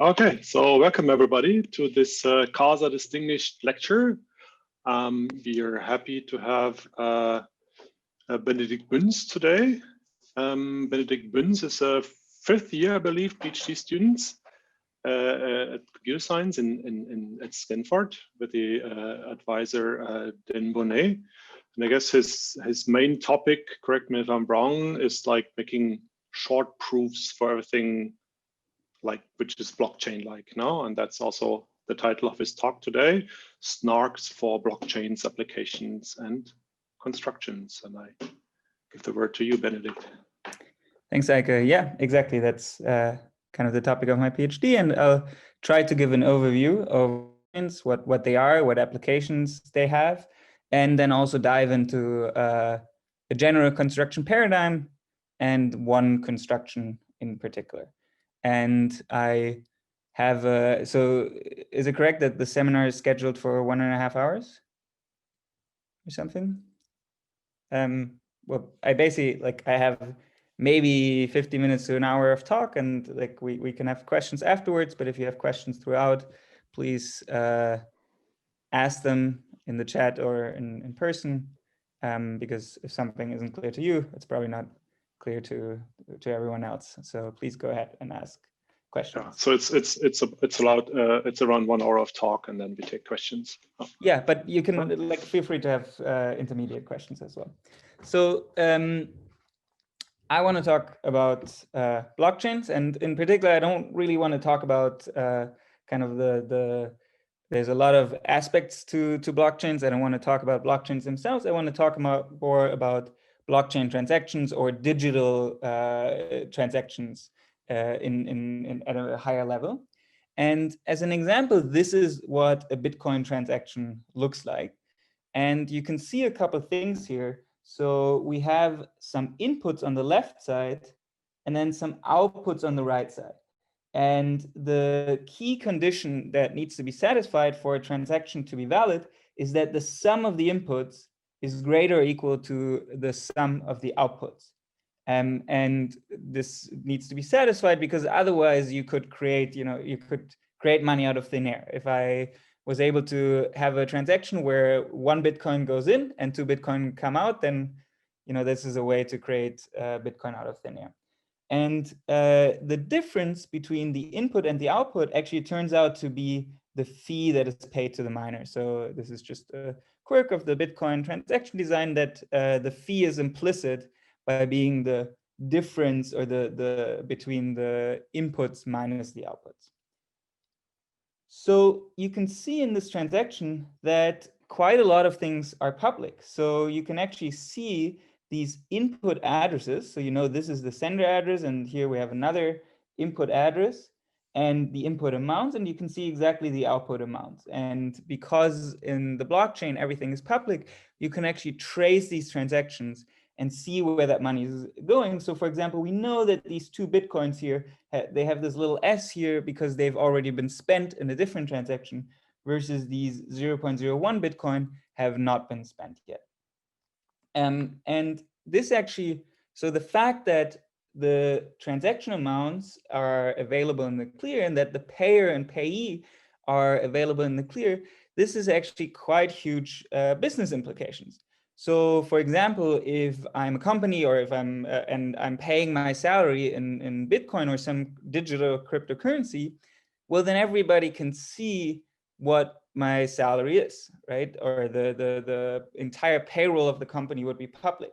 Okay, so welcome everybody to this CASA distinguished lecture. We are happy to have Benedikt Bünz today. Benedikt Bünz is a fifth year, I believe, PhD student at computer science at Stanford with the advisor Dan Bonnet. And I guess his main topic, correct me if I'm wrong, is like making short proofs for everything like which is blockchain like now, and that's also the title of his talk today, SNARKs for blockchains, applications and constructions. And I give the word to you, Benedikt. Thanks, ZK. Yeah, exactly. That's kind of the topic of my PhD, and I'll try to give an overview of what they are, what applications they have, and then also dive into a general construction paradigm and one construction in particular. And I have so is it correct that the seminar is scheduled for 1.5 hours or something? Well, I basically I have maybe 50 minutes to an hour of talk, and like we can have questions afterwards, but if you have questions throughout, please ask them in the chat or in person, because if something isn't clear to you, it's probably not clear to everyone else. So please go ahead and ask questions. Yeah, so it's allowed. It's around 1 hour of talk, and then we take questions. Oh. Yeah, but you can feel free to have intermediate questions as well. So I want to talk about blockchains, and in particular, I don't really want to talk about kind of there's a lot of aspects to blockchains. I don't want to talk about blockchains themselves. I want to talk more about blockchain transactions or digital transactions at a higher level. And as an example, this is what a Bitcoin transaction looks like. And you can see a couple of things here. So we have some inputs on the left side and then some outputs on the right side. And the key condition that needs to be satisfied for a transaction to be valid is that the sum of the inputs is greater or equal to the sum of the outputs. And this needs to be satisfied because otherwise you could create, you could create money out of thin air. If I was able to have a transaction where 1 Bitcoin goes in and 2 Bitcoin come out, then, this is a way to create Bitcoin out of thin air. And the difference between the input and the output actually turns out to be the fee that is paid to the miner. So this is just a quirk of the Bitcoin transaction design that the fee is implicit by being the difference or the between the inputs minus the outputs. So you can see in this transaction that quite a lot of things are public. So you can actually see these input addresses. So this is the sender address, and here we have another input address and the input amounts, and you can see exactly the output amounts. And because in the blockchain everything is public, you can actually trace these transactions and see where that money is going. So for example, we know that these 2 Bitcoins here, they have this little S here because they've already been spent in a different transaction, versus these 0.01 Bitcoin have not been spent yet. And this actually, so the fact that the transaction amounts are available in the clear and that the payer and payee are available in the clear, this is actually quite huge business implications. So for example, if I'm a company or if I'm and I'm paying my salary in Bitcoin or some digital cryptocurrency, well, then everybody can see what my salary is, right? Or the entire payroll of the company would be public.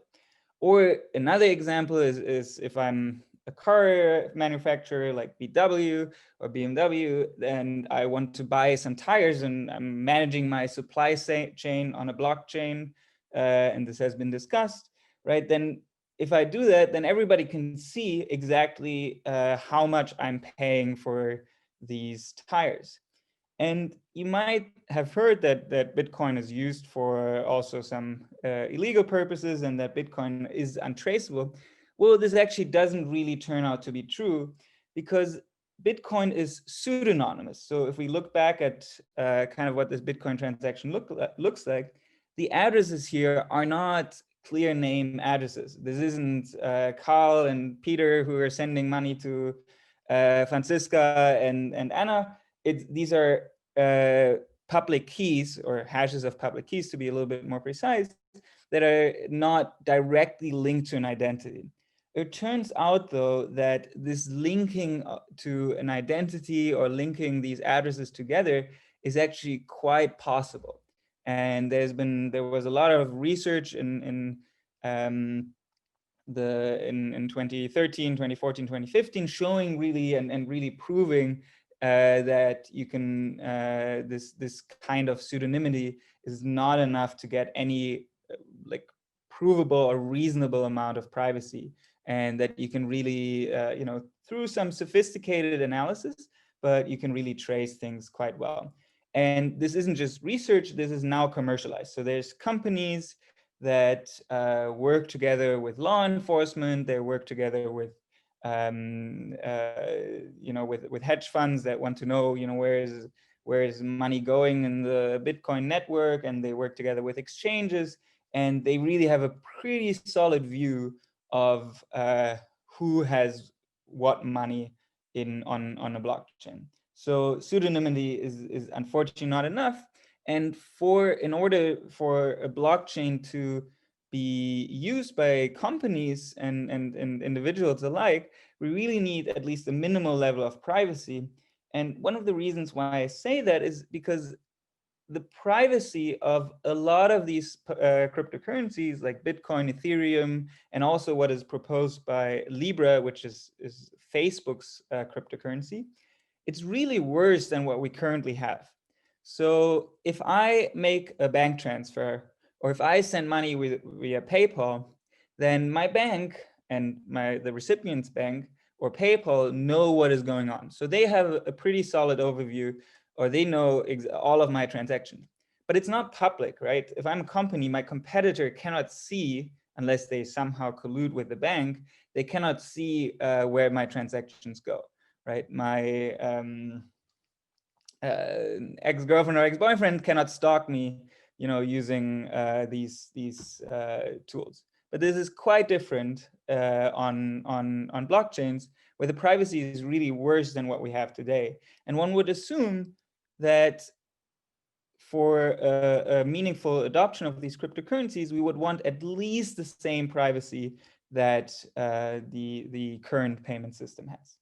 Or another example is if I'm a car manufacturer like VW or BMW, and I want to buy some tires and I'm managing my supply chain on a blockchain, and this has been discussed, right? Then if I do that, then everybody can see exactly how much I'm paying for these tires. And you might have heard that Bitcoin is used for also some illegal purposes and that Bitcoin is untraceable. Well, this actually doesn't really turn out to be true because Bitcoin is pseudonymous. So if we look back at kind of what this Bitcoin transaction looks like, the addresses here are not clear name addresses. This isn't Carl and Peter who are sending money to Franziska and Anna, these are public keys or hashes of public keys, to be a little bit more precise, that are not directly linked to an identity. It turns out, though, that this linking to an identity or linking these addresses together is actually quite possible. And there was a lot of research in 2013, 2014, 2015, showing really and really proving that you can this kind of pseudonymity is not enough to get any like provable or reasonable amount of privacy, and that you can really through some sophisticated analysis, but you can really trace things quite well. And this isn't just research, this is now commercialized. So there's companies that work together with law enforcement, they work together with with hedge funds that want to know, where is money going in the Bitcoin network, and they work together with exchanges, and they really have a pretty solid view of who has what money on a blockchain. So pseudonymity is unfortunately not enough. And in order for a blockchain to be used by companies and individuals alike, we really need at least a minimal level of privacy. And one of the reasons why I say that is because the privacy of a lot of these cryptocurrencies like Bitcoin, Ethereum, and also what is proposed by Libra, which is Facebook's cryptocurrency, it's really worse than what we currently have. So if I make a bank transfer, or if I send money via PayPal, then my bank and the recipient's bank or PayPal know what is going on. So they have a pretty solid overview, or they know all of my transactions. But it's not public, right? If I'm a company, my competitor cannot see, unless they somehow collude with the bank, they cannot see where my transactions go, right? My ex-girlfriend or ex-boyfriend cannot stalk me, using these tools. But this is quite different on blockchains, where the privacy is really worse than what we have today. And one would assume that for a meaningful adoption of these cryptocurrencies, we would want at least the same privacy that the current payment system has.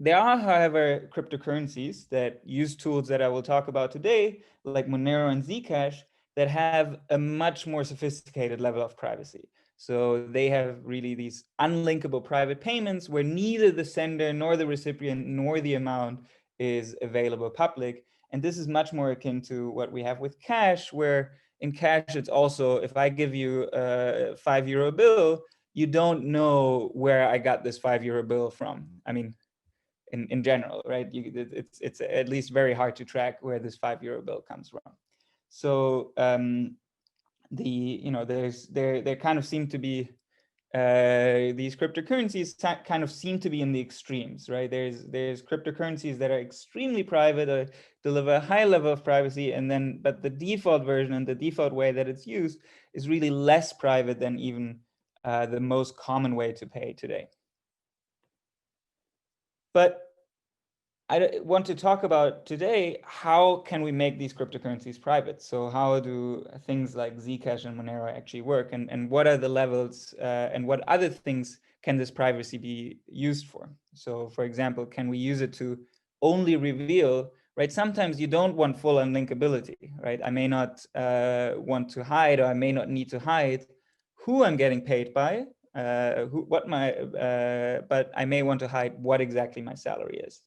There are, however, cryptocurrencies that use tools that I will talk about today, like Monero and Zcash, that have a much more sophisticated level of privacy. So they have really these unlinkable private payments where neither the sender nor the recipient nor the amount is available public. And this is much more akin to what we have with cash, where in cash, it's also, if I give you a €5 bill, you don't know where I got this €5 bill from. I mean, in general, right? It's at least very hard to track where this €5 bill comes from. So there kind of seem to be these cryptocurrencies kind of seem to be in the extremes, right? There's cryptocurrencies that are extremely private, deliver a high level of privacy, but the default version and the default way that it's used is really less private than even the most common way to pay today. But I want to talk about today, how can we make these cryptocurrencies private? So how do things like Zcash and Monero actually work? And what are the levels and what other things can this privacy be used for? So for example, can we use it to only reveal, right? Sometimes you don't want full unlinkability, right? I may not want to hide, or I may not need to hide who I'm getting paid by, but I may want to hide what exactly my salary is.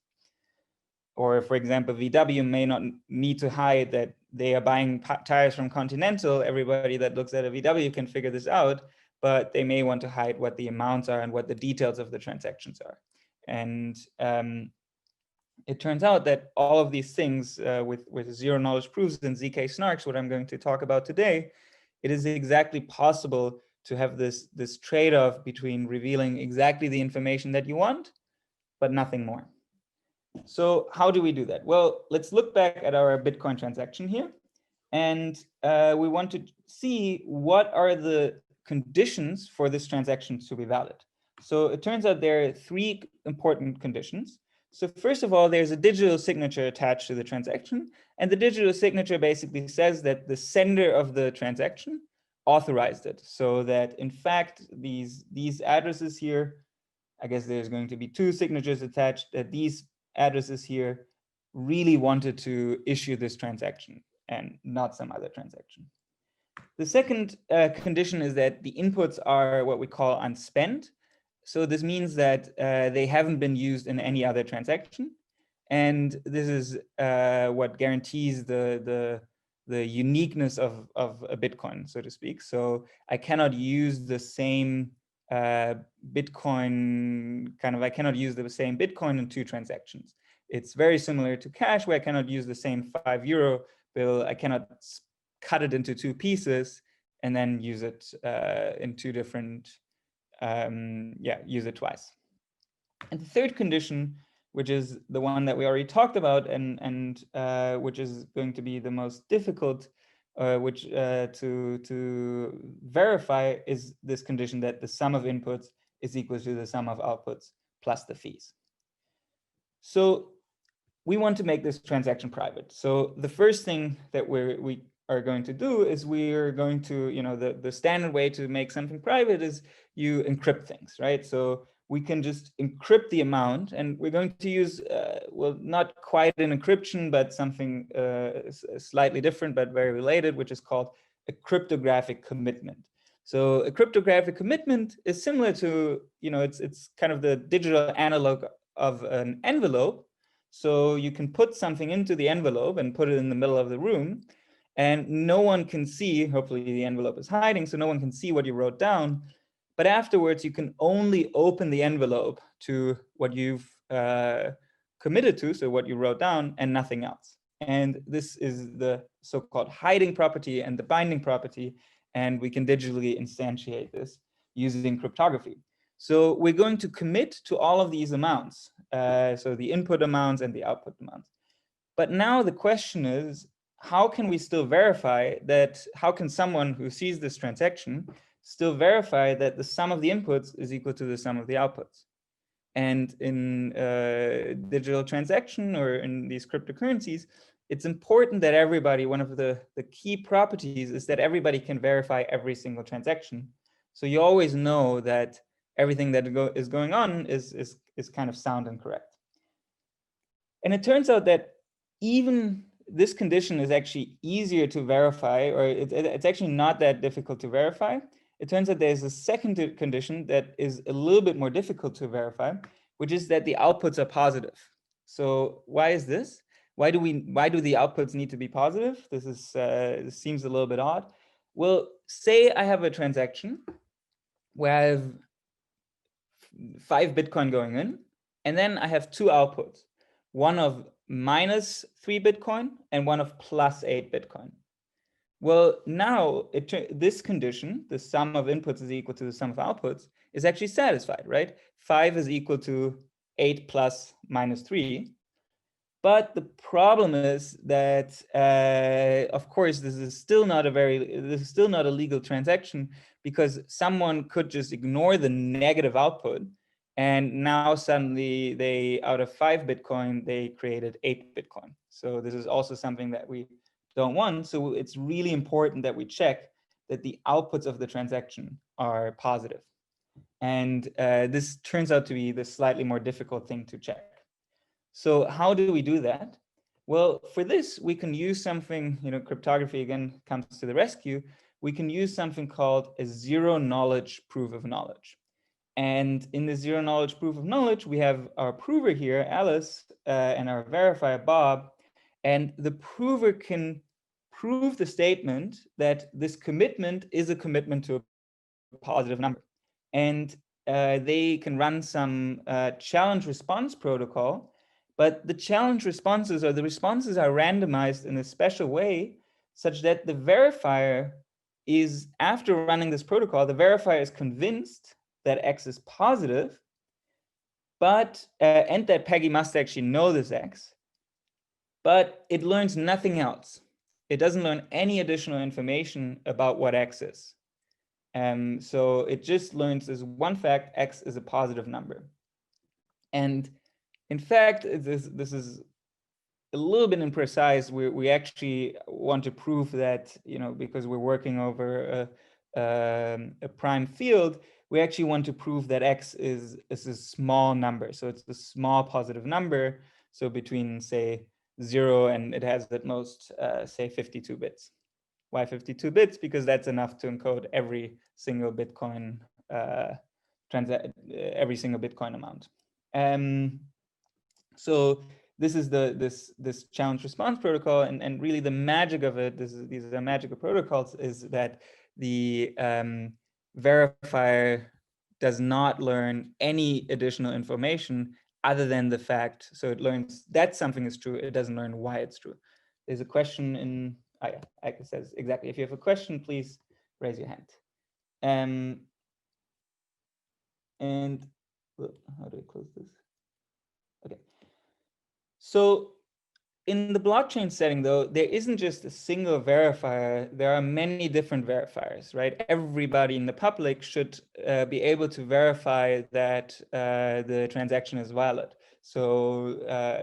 Or for example, VW may not need to hide that they are buying tires from Continental. Everybody that looks at a VW can figure this out, but they may want to hide what the amounts are and what the details of the transactions are. And it turns out that all of these things with zero knowledge proofs and ZK-SNARKs, what I'm going to talk about today, it is exactly possible to have this trade-off between revealing exactly the information that you want, but nothing more. So how do we do that? Well, let's look back at our Bitcoin transaction here. And we want to see what are the conditions for this transaction to be valid. So it turns out there are three important conditions. So first of all, there's a digital signature attached to the transaction. And the digital signature basically says that the sender of the transaction authorized it. So that in fact, these addresses here, I guess there's going to be two signatures attached, that these addresses here really wanted to issue this transaction and not some other transaction. The second condition is that the inputs are what we call unspent. So this means that they haven't been used in any other transaction. And this is what guarantees the uniqueness of a Bitcoin, so to speak. So I cannot use the same Bitcoin, I cannot use the same Bitcoin in two transactions. It's very similar to cash, where I cannot use the same €5 bill. I cannot cut it into two pieces and then use it in two different, use it twice. And the third condition, which is the one that we already talked about, and which is going to be the most difficult, to verify, is this condition that the sum of inputs is equal to the sum of outputs plus the fees. So we want to make this transaction private. So the first thing that we are going to do is we're going to, the standard way to make something private is you encrypt things, right? So we can just encrypt the amount, and we're going to use, well, not quite an encryption, but something slightly different, but very related, which is called a cryptographic commitment. So a cryptographic commitment is similar to, it's kind of the digital analog of an envelope. So you can put something into the envelope and put it in the middle of the room, and no one can see, hopefully the envelope is hiding, so no one can see what you wrote down. But afterwards, you can only open the envelope to what you've committed to, so what you wrote down, and nothing else. And this is the so-called hiding property and the binding property, and we can digitally instantiate this using cryptography. So we're going to commit to all of these amounts, so the input amounts and the output amounts. But now the question is, how can we still verify that? How can someone who sees this transaction still verify that the sum of the inputs is equal to the sum of the outputs? And in digital transaction, or in these cryptocurrencies, it's important that everybody, one of the key properties is that everybody can verify every single transaction. So you always know that everything that is going on is kind of sound and correct. And it turns out that even this condition is actually easier to verify, or it's actually not that difficult to verify. It turns out there's a second condition that is a little bit more difficult to verify, which is that the outputs are positive. So why is this? Why do the outputs need to be positive? This seems a little bit odd. Well, say I have a transaction where I have 5 Bitcoin going in, and then I have two outputs, one of -3 Bitcoin and one of +8 Bitcoin. Well, now this condition, the sum of inputs is equal to the sum of outputs, is actually satisfied, right? 5 is equal to 8 plus -3. But the problem is that, of course, this is still not a legal transaction, because someone could just ignore the negative output, and now suddenly out of 5 Bitcoin, they created 8 Bitcoin. So this is also something that we don't want. So it's really important that we check that the outputs of the transaction are positive. And this turns out to be the slightly more difficult thing to check. So how do we do that? Well, for this, we can use something, cryptography again comes to the rescue. We can use something called a zero knowledge proof of knowledge. And in the zero knowledge proof of knowledge, we have our prover here, Alice, and our verifier, Bob. And the prover can prove the statement that this commitment is a commitment to a positive number. And they can run some challenge response protocol, but the challenge responses, or the responses, are randomized in a special way such that the verifier is, after running this protocol, the verifier is convinced that X is positive, but and that Peggy must actually know this X, but it learns nothing else. It doesn't learn any additional information about what X is. So it just learns this one fact: x is a positive number. And in fact, this is a little bit imprecise. We actually want to prove that, because we're working over a prime field, we actually want to prove that x is a small number. So it's a small positive number. So between, say, 0 and it has at most, say, 52 bits. Why 52 bits? Because that's enough to encode every single Bitcoin every single Bitcoin amount. So this is this challenge response protocol, and really the magic of it, these are magical protocols, is that the verifier does not learn any additional information other than the fact. So it learns that something is true. It doesn't learn why it's true. There's a question in, it says exactly. If you have a question, please raise your hand. And how do I close this? Okay. So in the blockchain setting, though, there isn't just a single verifier. There are many different verifiers, right? Everybody in the public should be able to verify that the transaction is valid. So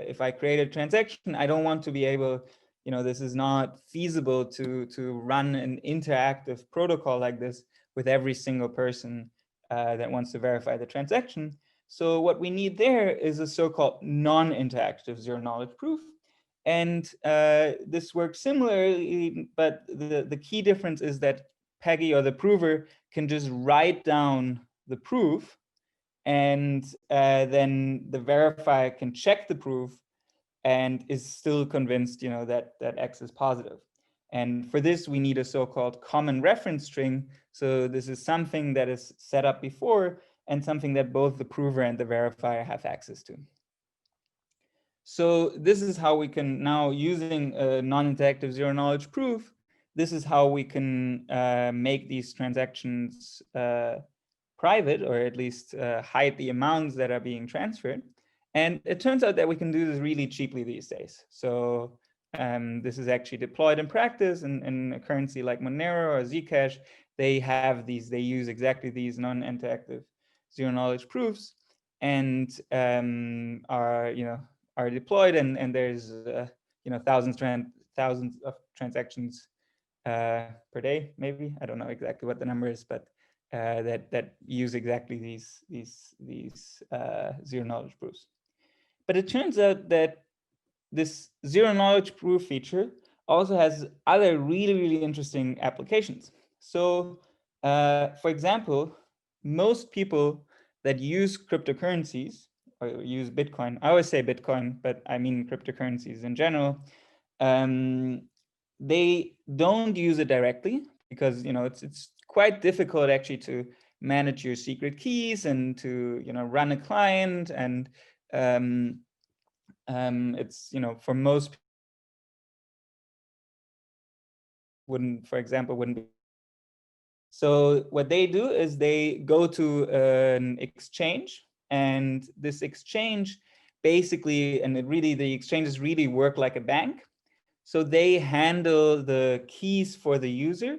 if I create a transaction, I don't want to be able, this is not feasible to run an interactive protocol like this with every single person that wants to verify the transaction. So what we need there is a so-called non-interactive zero-knowledge proof. And this works similarly, but the key difference is that Peggy, or the prover, can just write down the proof, and then the verifier can check the proof and is still convinced, that X is positive. And for this, we need a so-called common reference string. So this is something that is set up before and something that both the prover and the verifier have access to. So this is how we can now, using a non-interactive zero-knowledge proof, this is how we can make these transactions private, or at least hide the amounts that are being transferred. And it turns out that we can do this really cheaply these days. So this is actually deployed in practice in a currency like Monero or Zcash. They use exactly these non-interactive zero-knowledge proofs, and are deployed, and there's thousands of transactions per day, maybe. I don't know exactly what the number is, but that use exactly these zero-knowledge proofs. But it turns out that this zero-knowledge proof feature also has other really interesting applications. So, for example, most people that use cryptocurrencies or use Bitcoin, I always say Bitcoin, but I mean cryptocurrencies in general, they don't use it directly because it's quite difficult actually to manage your secret keys and to run a client, and it's for most people wouldn't be. So what they do is they go to an exchange, and this exchange basically, and the exchanges really work like a bank. So they handle the keys for the user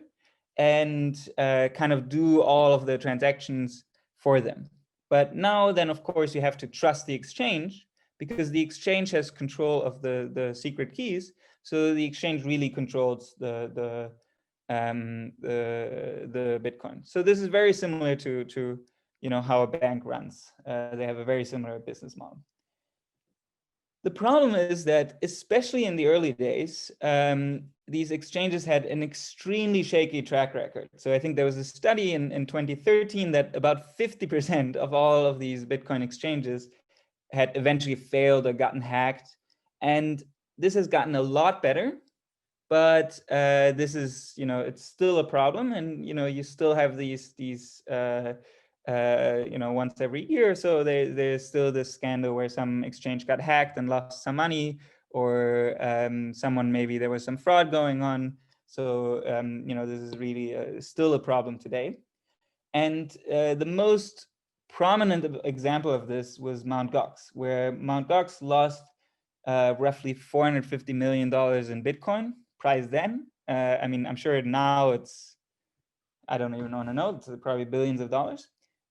and kind of do all of the transactions for them. But now then, of course, you have to trust the exchange, because the exchange has control of the secret keys. So the exchange really controls the Bitcoin. So this is very similar to how a bank runs. They have a very similar business model. The problem is that, especially in the early days, these exchanges had an extremely shaky track record. So I think there was a study in 2013 that about 50% of all of these Bitcoin exchanges had eventually failed or gotten hacked. And this has gotten a lot better, but this is, it's still a problem. And, you still have these once every year or so, there's still this scandal where some exchange got hacked and lost some money, or maybe there was some fraud going on. So, this is really still a problem today. And the most prominent example of this was Mt. Gox, where Mt. Gox lost roughly $450 million in Bitcoin price then. I'm sure now it's, I don't even want to know, it's probably billions of dollars.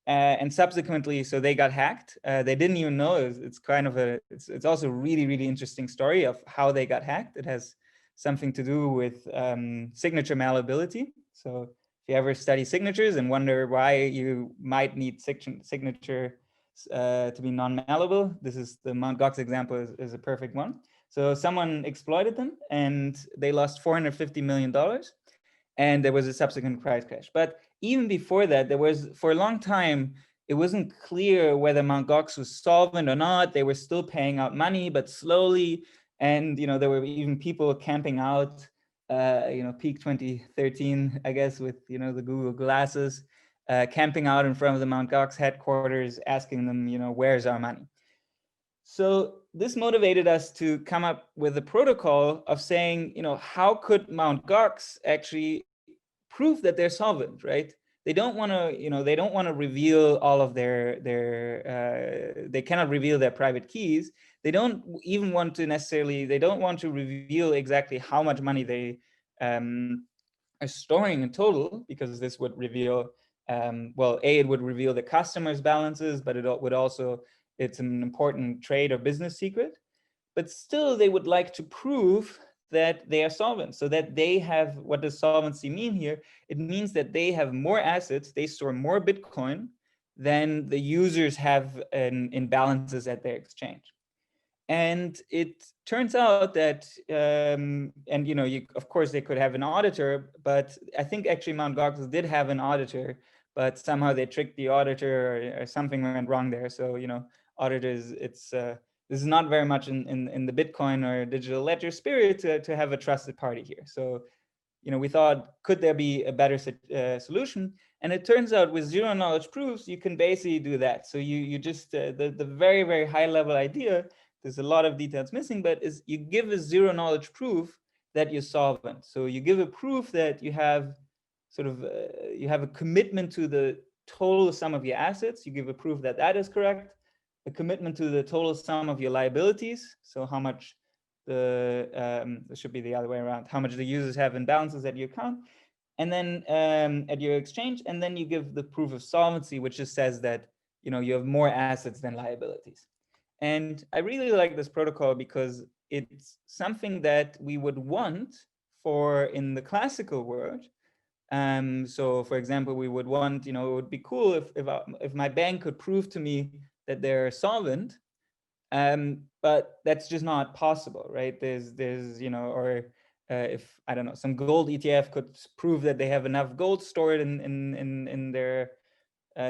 And subsequently, so they got hacked. They didn't even know. It's kind of it's also a really, really interesting story of how they got hacked. It has something to do with signature malleability. So if you ever study signatures and wonder why you might need signature to be non-malleable, this is the Mt. Gox example is a perfect one. So someone exploited them and they lost $450 million. And there was a subsequent price crash. But even before that, there was, for a long time, it wasn't clear whether Mt. Gox was solvent or not. They were still paying out money, but slowly. And there were even people camping out, peak 2013, I guess, with the Google glasses, camping out in front of the Mt. Gox headquarters, asking them, where's our money? So this motivated us to come up with a protocol of saying, how could Mt. Gox actually prove that they're solvent, right? They don't want to, they don't want to reveal all of they cannot reveal their private keys. They don't even want to necessarily, they don't want to reveal exactly how much money they are storing in total, because this would reveal, well, it would reveal the customer's balances, but it would also, it's an important trade or business secret. But still, they would like to prove that they are solvent, so that they have, what does solvency mean here? It means that they have more assets, they store more Bitcoin than the users have in balances at their exchange. And it turns out that, of course, they could have an auditor, but I think actually Mt. Gox did have an auditor, but somehow they tricked the auditor or something went wrong there. So, auditors, this is not very much in the Bitcoin or digital ledger spirit to have a trusted party here. So, we thought, could there be a better solution? And it turns out with zero knowledge proofs, you can basically do that. So you just, the very, very high level idea, there's a lot of details missing, but is you give a zero knowledge proof that you're solvent. So you give a proof that you have sort of, you have a commitment to the total sum of your assets. You give a proof that that is correct, a commitment to the total sum of your liabilities. So how much it should be the other way around, how much the users have in balances at your account, and then at your exchange, and then you give the proof of solvency, which just says that you have more assets than liabilities. And I really like this protocol because it's something that we would want for in the classical world. So for example, we would want, it would be cool if my bank could prove to me that they're solvent, but that's just not possible, right? There's or if, I don't know, some gold ETF could prove that they have enough gold stored in their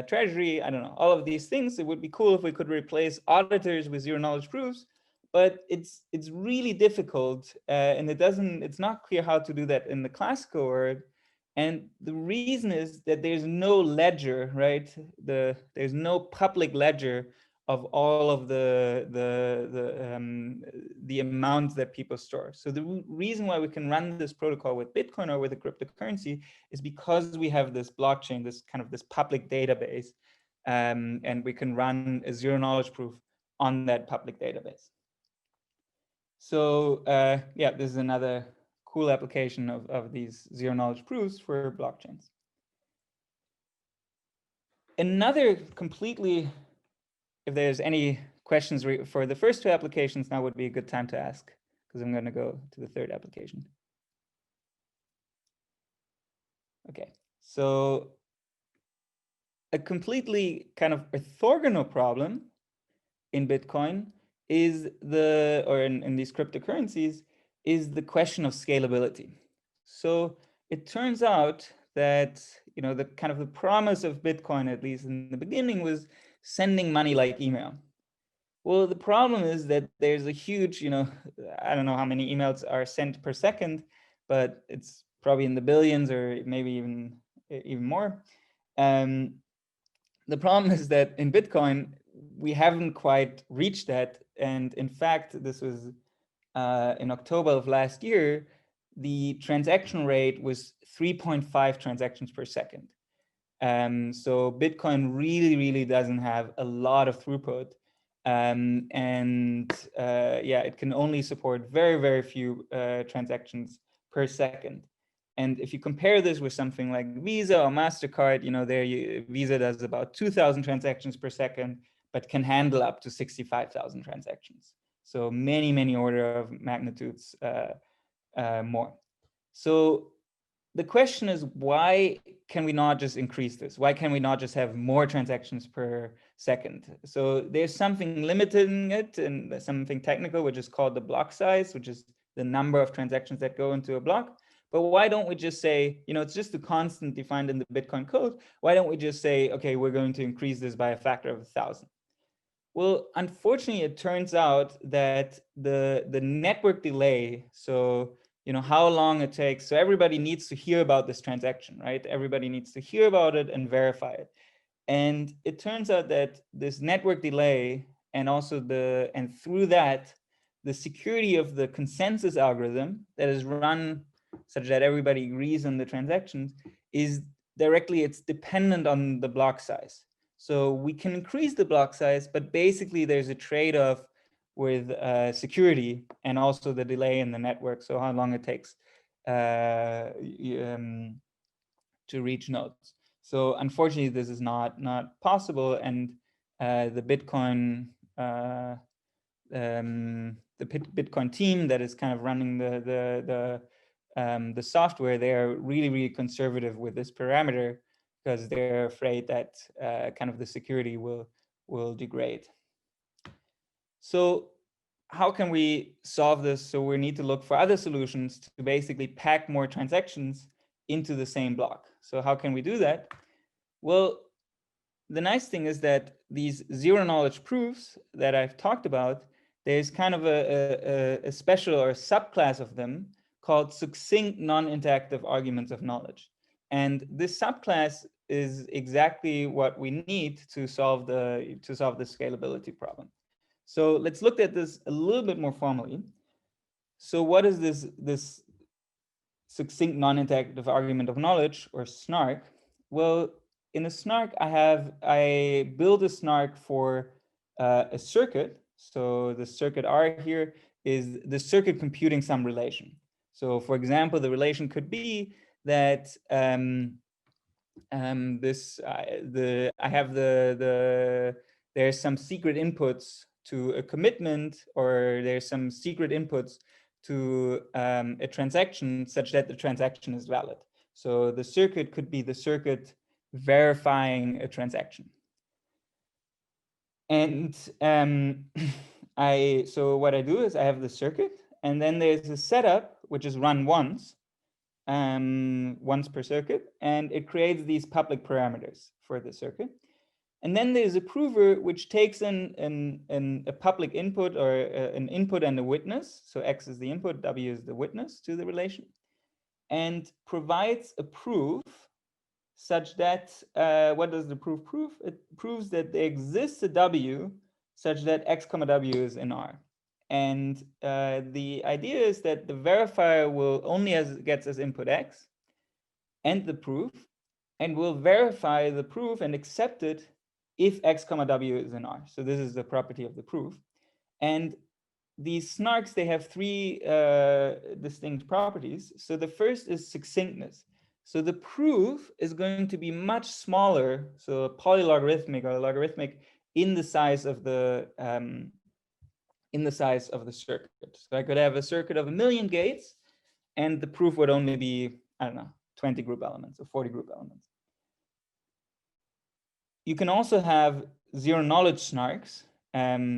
treasury, I don't know, all of these things. It would be cool if we could replace auditors with zero knowledge proofs, but it's really difficult, and it's not clear how to do that in the classical world. And the reason is that there's no ledger, right? There's no public ledger of all of the amounts that people store. So the reason why we can run this protocol with Bitcoin or with a cryptocurrency is because we have this blockchain, this public database, and we can run a zero knowledge proof on that public database. So yeah, this is another cool application of these zero knowledge proofs for blockchains. Another completely, if there's any questions for the first two applications, now would be a good time to ask, because I'm going to go to the third application. Okay, so a completely kind of orthogonal problem in Bitcoin is in these cryptocurrencies is the question of scalability. So it turns out that the promise of Bitcoin, at least in the beginning, was sending money like email. Well, the problem is that there's a huge, I don't know how many emails are sent per second, but it's probably in the billions or maybe even more. The problem is that in Bitcoin, we haven't quite reached that. And in fact, this was in October of last year, the transaction rate was 3.5 transactions per second. So Bitcoin really, really doesn't have a lot of throughput. Yeah, it can only support very, very few transactions per second. And if you compare this with something like Visa or MasterCard, Visa does about 2,000 transactions per second, but can handle up to 65,000 transactions. So many, many order of magnitudes more. So the question is, why can we not just increase this? Why can we not just have more transactions per second? So there's something limiting it, and something technical, which is called the block size, which is the number of transactions that go into a block. But why don't we just say, it's just a constant defined in the Bitcoin code. Why don't we just say, okay, we're going to increase this by a factor of 1,000? Well, unfortunately, it turns out that the network delay, so how long it takes, so everybody needs to hear about this transaction, right? Everybody needs to hear about it and verify it. And it turns out that this network delay and also through that, the security of the consensus algorithm that is run such that everybody agrees on the transactions is it's dependent on the block size. So we can increase the block size, but basically there's a trade-off with security and also the delay in the network. So how long it takes to reach nodes. So unfortunately, this is not possible. And the Bitcoin Bitcoin team that is kind of running the software, they are really, really conservative with this parameter because they're afraid that kind of the security will degrade. So how can we solve this? So we need to look for other solutions to basically pack more transactions into the same block. So how can we do that? Well, the nice thing is that these zero knowledge proofs that I've talked about, there's kind of a special or a subclass of them called succinct non-interactive arguments of knowledge. And this subclass is exactly what we need to solve the scalability problem. So let's look at this a little bit more formally. So what is this succinct non-interactive argument of knowledge, or SNARK? Well, in a SNARK, I build a SNARK for a circuit. So the circuit R here is the circuit computing some relation. So for example, the relation could be that there's some secret inputs to a commitment, or there's some secret inputs to a transaction such that the transaction is valid. So the circuit could be the circuit verifying a transaction. And so what I do is I have the circuit, and then there's a setup which is run once per circuit, and it creates these public parameters for the circuit. And then there's a prover which takes in a public input, or an input and a witness. So X is the input, W is the witness to the relation, and provides a proof such that, what does the proof prove? It proves that there exists a W such that X comma W is in R. And the idea is that the verifier will only gets as input X and the proof, and will verify the proof and accept it if X comma W is in R. So this is the property of the proof. And these SNARKs, they have three distinct properties. So the first is succinctness. So the proof is going to be much smaller, so polylogarithmic or logarithmic in the size of the circuit. So I could have a circuit of 1,000,000 gates, and the proof would only be, I don't know, 20 group elements or 40 group elements. You can also have zero knowledge SNARKs.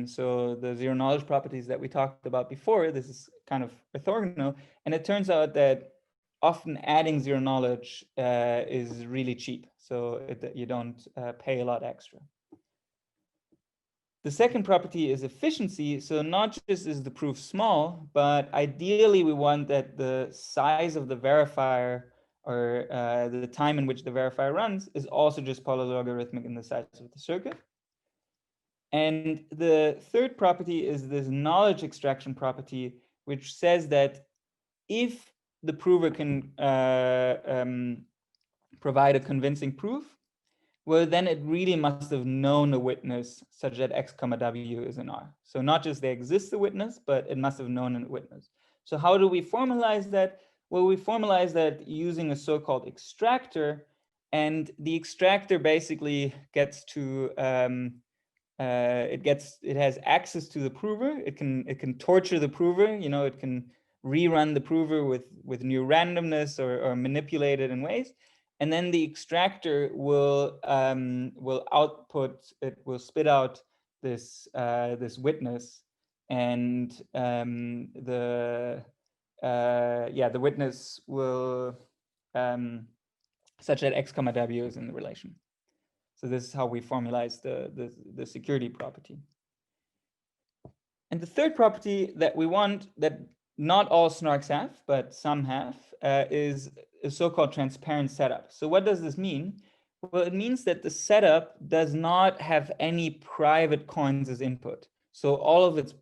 So the zero knowledge properties that we talked about before, this is kind of orthogonal. And it turns out that often adding zero knowledge is really cheap. So you don't pay a lot extra. The second property is efficiency. So not just is the proof small, but ideally we want that the size of the verifier, or the time in which the verifier runs, is also just polylogarithmic in the size of the circuit. And the third property is this knowledge extraction property, which says that if the prover can provide a convincing proof, well, then it really must have known a witness such that X comma W is in R. So not just there exists a witness, but it must have known a witness. So how do we formalize that? Well, we formalize that using a so-called extractor, and the extractor basically gets to it has access to the prover. It can torture the prover. You know, it can rerun the prover with new randomness or manipulate it in ways, and then the extractor will spit out this this witness, and the witness will such that x comma w is in the relation. So this is how we formalize the security property. And the third property that we want, that not all SNARKs have, but some have, is a so-called transparent setup. So what does this mean? Well, it means that the setup does not have any private coins as input. So all of its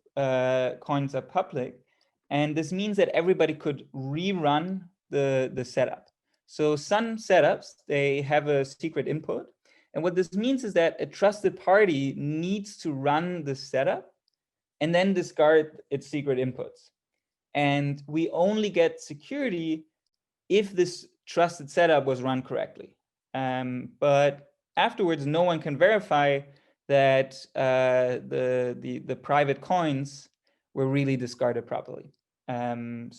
coins are public. And this means that everybody could rerun the setup. So some setups, they have a secret input. And what this means is that a trusted party needs to run the setup and then discard its secret inputs. And we only get security if this trusted setup was run correctly. But afterwards, no one can verify that the private coins were really discarded properly. And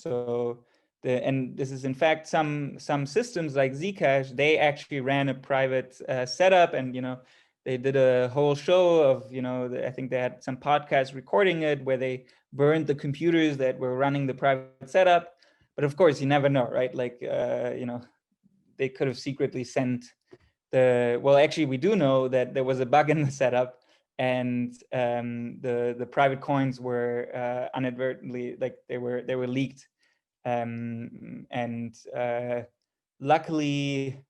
this is in fact some systems like Zcash, they actually ran a private setup, and they did a whole show of I think they had some podcast recording it where they burned the computers that were running the private setup. But of course, you never know, right? Like they could have secretly sent actually we do know that there was a bug in the setup, and the private coins were inadvertently, like they were leaked. Luckily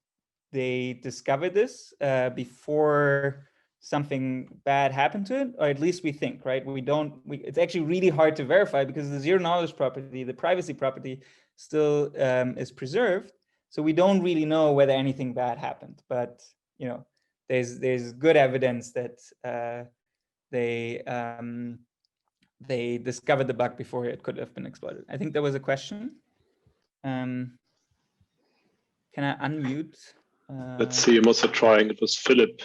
they discovered this before something bad happened to it, or at least we think, right? It's actually really hard to verify because the zero knowledge property, the privacy property, still is preserved. So we don't really know whether anything bad happened, but there's good evidence that they discovered the bug before it could have been exploited. I think there was a question. Can I unmute? Let's see, I'm also trying. It was Philip.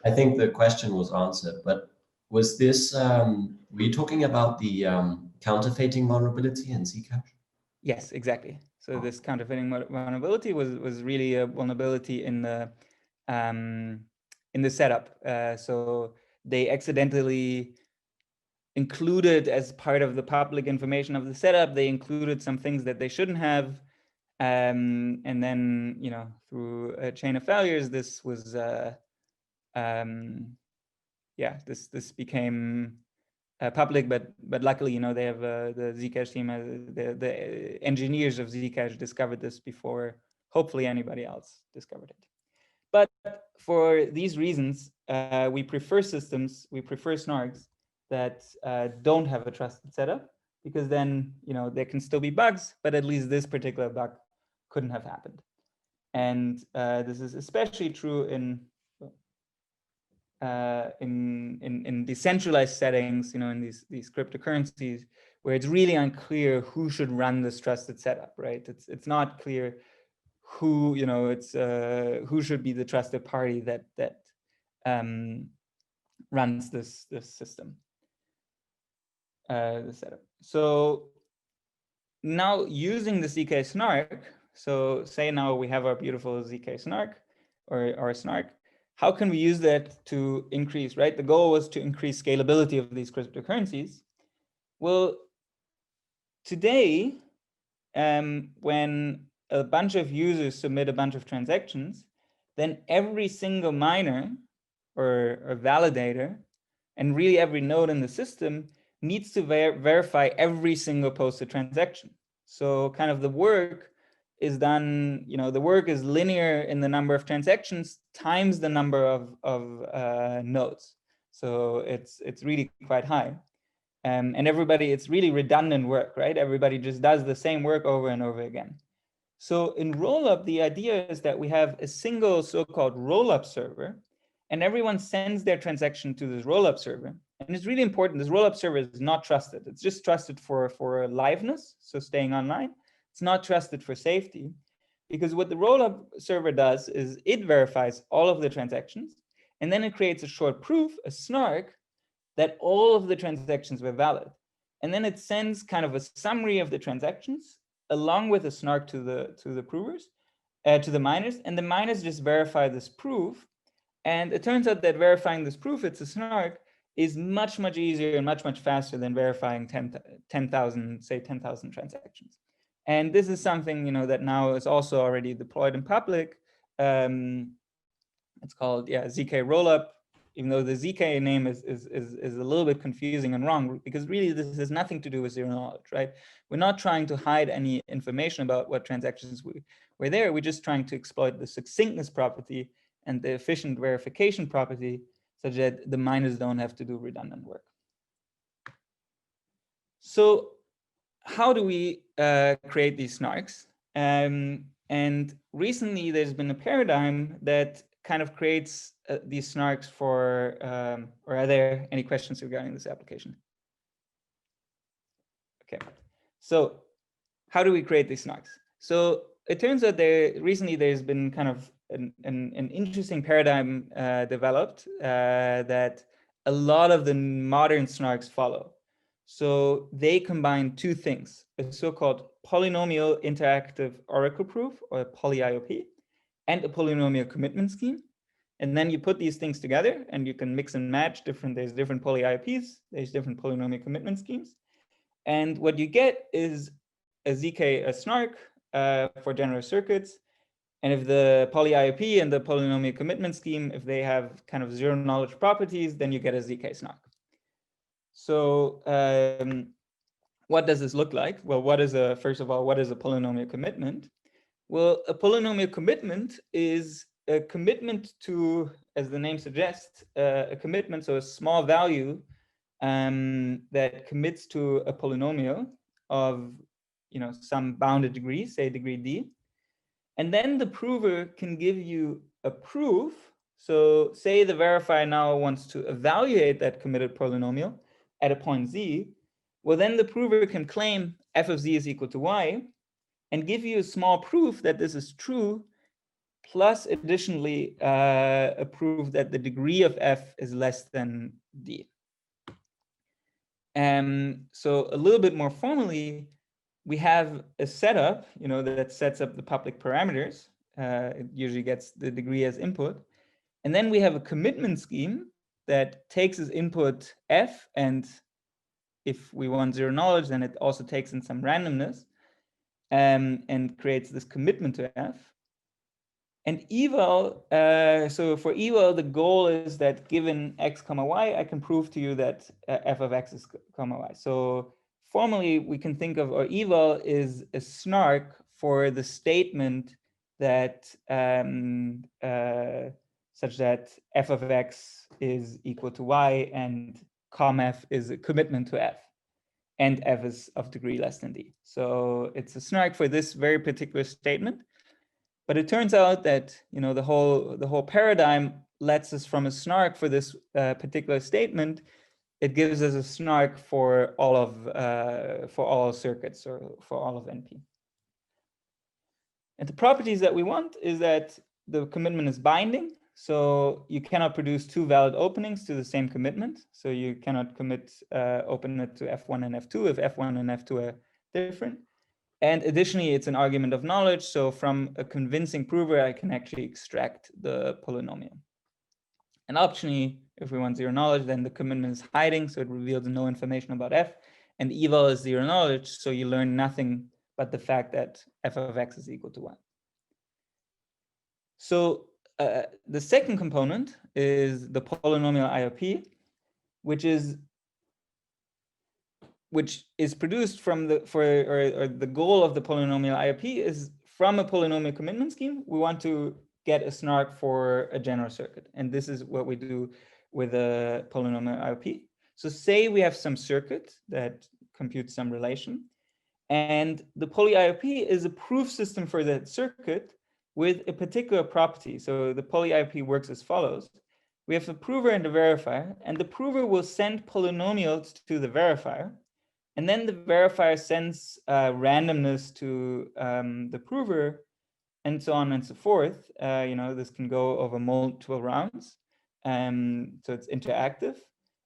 I think the question was answered, but was this, were you talking about the counterfeiting vulnerability in Zcash? Yes, exactly. So this counterfeiting vulnerability was really a vulnerability in the setup. So they accidentally included, as part of the public information of the setup, they included some things that they shouldn't have. And then, through a chain of failures, this was, this became public, but luckily, they have the Zcash team, the engineers of Zcash discovered this before hopefully anybody else discovered it. But for these reasons, we prefer systems, we prefer SNARKs that don't have a trusted setup, because then there can still be bugs, but at least this particular bug couldn't have happened. And this is especially true in decentralized settings, in these cryptocurrencies, where it's really unclear who should run this trusted setup, right? It's not clear who who should be the trusted party that runs this system, the setup. So now using the ZK-SNARK, so say now we have our beautiful ZK-SNARK or our SNARK. How can we use that to increase, right? The goal was to increase scalability of these cryptocurrencies. Well, today, when a bunch of users submit a bunch of transactions, then every single miner or validator, and really every node in the system, needs to verify every single posted transaction. So kind of the work is done, the work is linear in the number of transactions times the number of nodes. So it's really quite high. And everybody, it's really redundant work, right? Everybody just does the same work over and over again. So in rollup, the idea is that we have a single so-called rollup server, and everyone sends their transaction to this rollup server. And it's really important. This rollup server is not trusted. It's just trusted for liveness, so staying online. It's not trusted for safety, because what the rollup server does is it verifies all of the transactions, and then it creates a short proof, a SNARK, that all of the transactions were valid. And then it sends kind of a summary of the transactions along with a SNARK to the provers, to the miners, and the miners just verify this proof. And it turns out that verifying this proof, it's a SNARK, is much, much easier and much, much faster than verifying 10,000 transactions. And this is something, that now is also already deployed in public. It's called, ZK rollup, even though the ZK name is a little bit confusing and wrong, because really this has nothing to do with zero knowledge, right? We're not trying to hide any information about what transactions were there. We're just trying to exploit the succinctness property and the efficient verification property such that the miners don't have to do redundant work. So how do we create these SNARKs? And recently there's been a paradigm that kind of creates these SNARKs for, or are there any questions regarding this application? Okay, so how do we create these SNARKs? So it turns out recently there's been kind of an interesting paradigm developed that a lot of the modern SNARKs follow. So they combine two things, a so-called polynomial interactive oracle proof, or PolyIP, and a polynomial commitment scheme. And then you put these things together and you can mix and match there's different PolyIPs, there's different polynomial commitment schemes. And what you get is a ZK-SNARK for general circuits. And if the PolyIP and the polynomial commitment scheme, if they have kind of zero knowledge properties, then you get a ZK-SNARK. So what does this look like? Well, first of all, what is a polynomial commitment? Well, a polynomial commitment is a commitment to, as the name suggests, a commitment, so a small value that commits to a polynomial of some bounded degree, say degree d. And then the prover can give you a proof. So say the verifier now wants to evaluate that committed polynomial at a point z. Well, then the prover can claim f of z is equal to y and give you a small proof that this is true, plus additionally a proof that the degree of f is less than d. So a little bit more formally, we have a setup, that sets up the public parameters. It usually gets the degree as input. And then we have a commitment scheme that takes as input f, and if we want zero knowledge, then it also takes in some randomness and creates this commitment to f. And eval, so for eval, the goal is that given x comma y, I can prove to you that f of x is comma y. So formally, we can think of, or eval is a SNARK for the statement that such that f of x is equal to y and comf is a commitment to f, and f is of degree less than d. So it's a SNARK for this very particular statement. But it turns out that the whole paradigm lets us from a SNARK for this particular statement. It gives us a SNARK for all circuits, or for all of NP. And the properties that we want is that the commitment is binding. So you cannot produce two valid openings to the same commitment. So you cannot open it to F1 and F2 if F1 and F2 are different. And additionally, it's an argument of knowledge. So from a convincing prover, I can actually extract the polynomial. And optionally, if we want zero knowledge, then the commitment is hiding. So it reveals no information about f. And eval is zero knowledge. So you learn nothing but the fact that f of x is equal to 1. So the second component is the polynomial IOP, which is produced from the goal of the polynomial IOP is from a polynomial commitment scheme. We want to get a SNARK for a general circuit. And this is what we do with a polynomial IOP. So say we have some circuit that computes some relation, and the PolyIP is a proof system for that circuit with a particular property. So the PolyIP works as follows. we have the prover and the verifier, and the prover will send polynomials to the verifier, and then the verifier sends randomness to the prover, and so on and so forth. This can go over multiple rounds, so it's interactive.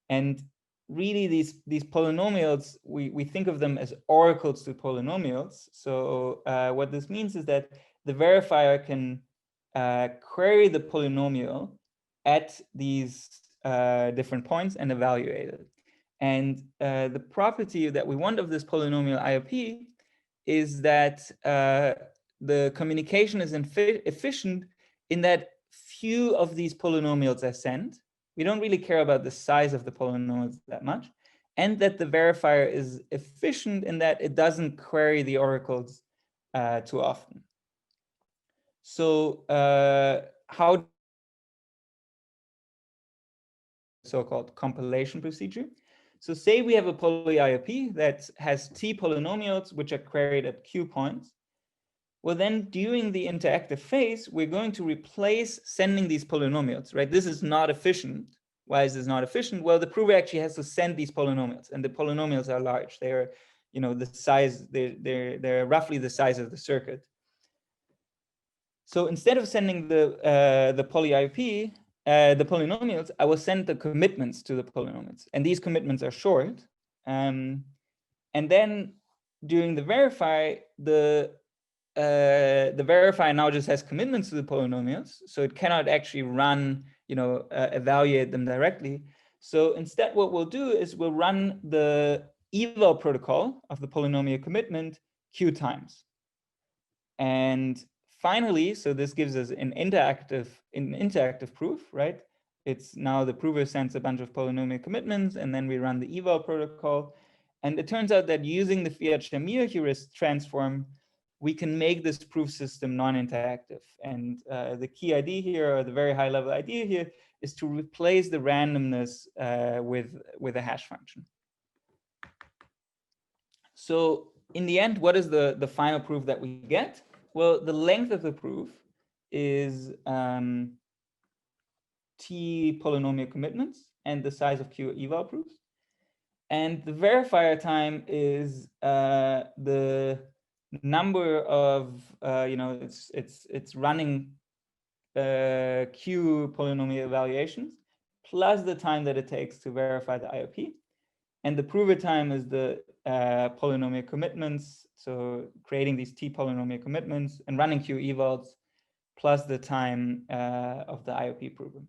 And really, these polynomials, we think of them as oracles to polynomials. So what this means is that the verifier can query the polynomial at these different points and evaluate it. And the property that we want of this polynomial IOP is that the communication is efficient in that few of these polynomials are sent. We don't really care about the size of the polynomials that much, and that the verifier is efficient in that it doesn't query the oracles too often. So how so-called compilation procedure. So say we have a PolyIP that has T polynomials which are queried at Q points. Well, then during the interactive phase, we're going to replace sending these polynomials, right? This is not efficient. Why is this not efficient? Well, the prover actually has to send these polynomials, and the polynomials are large. They're, the size, they're roughly the size of the circuit. So instead of sending the PolyIP, the polynomials, I will send the commitments to the polynomials, and these commitments are short. And then during the verify, the verifier now just has commitments to the polynomials, so it cannot actually run, evaluate them directly. So instead, what we'll do is we'll run the eval protocol of the polynomial commitment Q times. And finally, so this gives us an interactive proof, right? It's now the prover sends a bunch of polynomial commitments, and then we run the eval protocol. And it turns out that using the Fiat-Shamir heuristic transform, we can make this proof system non-interactive. And the key idea here, or the very high level idea here, is to replace the randomness with a hash function. So in the end, what is the final proof that we get? Well, the length of the proof is T polynomial commitments and the size of Q eval proofs. And the verifier time is the number of, it's running Q polynomial evaluations plus the time that it takes to verify the IOP. And the prover time is the polynomial commitments, so creating these T polynomial commitments and running Q evals plus the time of the IOP prover.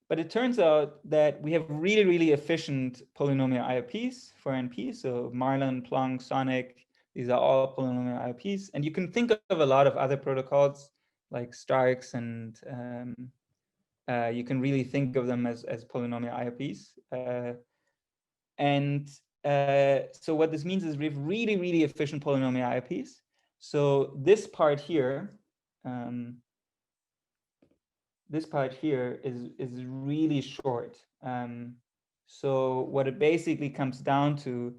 But it turns out that we have really, really efficient polynomial IOPs for NP. So Marlin, Planck, Sonic, these are all polynomial IOPs. And you can think of a lot of other protocols like SNARKs, and you can really think of them as polynomial IOPs. So what this means is we have really, really efficient polynomial IOPs. So this part here, is really short. So what it basically comes down to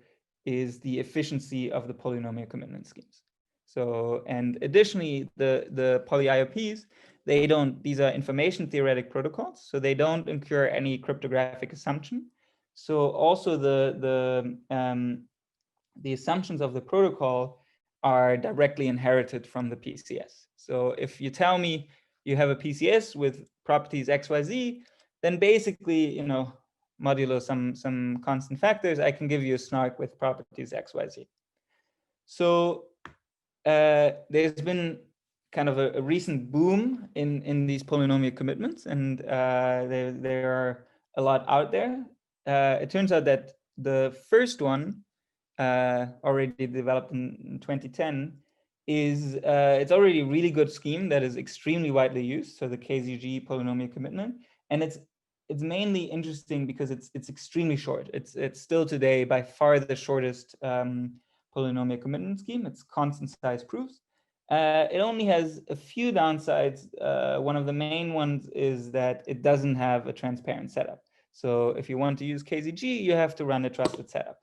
is the efficiency of the polynomial commitment schemes. So, and additionally, the PolyIPs, these are information theoretic protocols, so they don't incur any cryptographic assumption. So also the assumptions of the protocol are directly inherited from the PCS. So if you tell me you have a PCS with properties XYZ, then basically, modulo some constant factors, I can give you a SNARK with properties XYZ. So there's been kind of a recent boom in these polynomial commitments, and there are a lot out there. It turns out that the first one, already developed in 2010, is it's already a really good scheme that is extremely widely used. So the KZG polynomial commitment, and it's mainly interesting because it's extremely short. It's still today by far the shortest polynomial commitment scheme. It's constant size proofs. It only has a few downsides. One of the main ones is that it doesn't have a transparent setup. So if you want to use KZG, you have to run a trusted setup.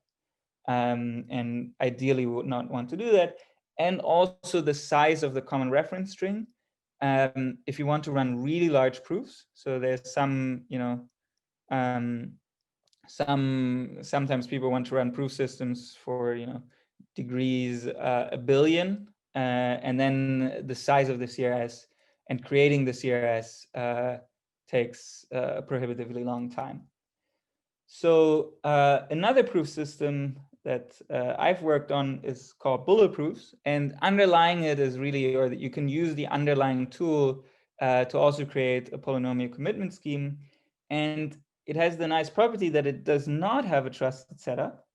And ideally we would not want to do that. And also the size of the common reference string if you want to run really large proofs. So there's some, sometimes people want to run proof systems for, degrees, a billion, and then the size of the CRS and creating the CRS takes a prohibitively long time. So another proof system that I've worked on is called bulletproofs, and underlying it is really, or that you can use the underlying tool to also create a polynomial commitment scheme. And it has the nice property that it does not have a trusted setup.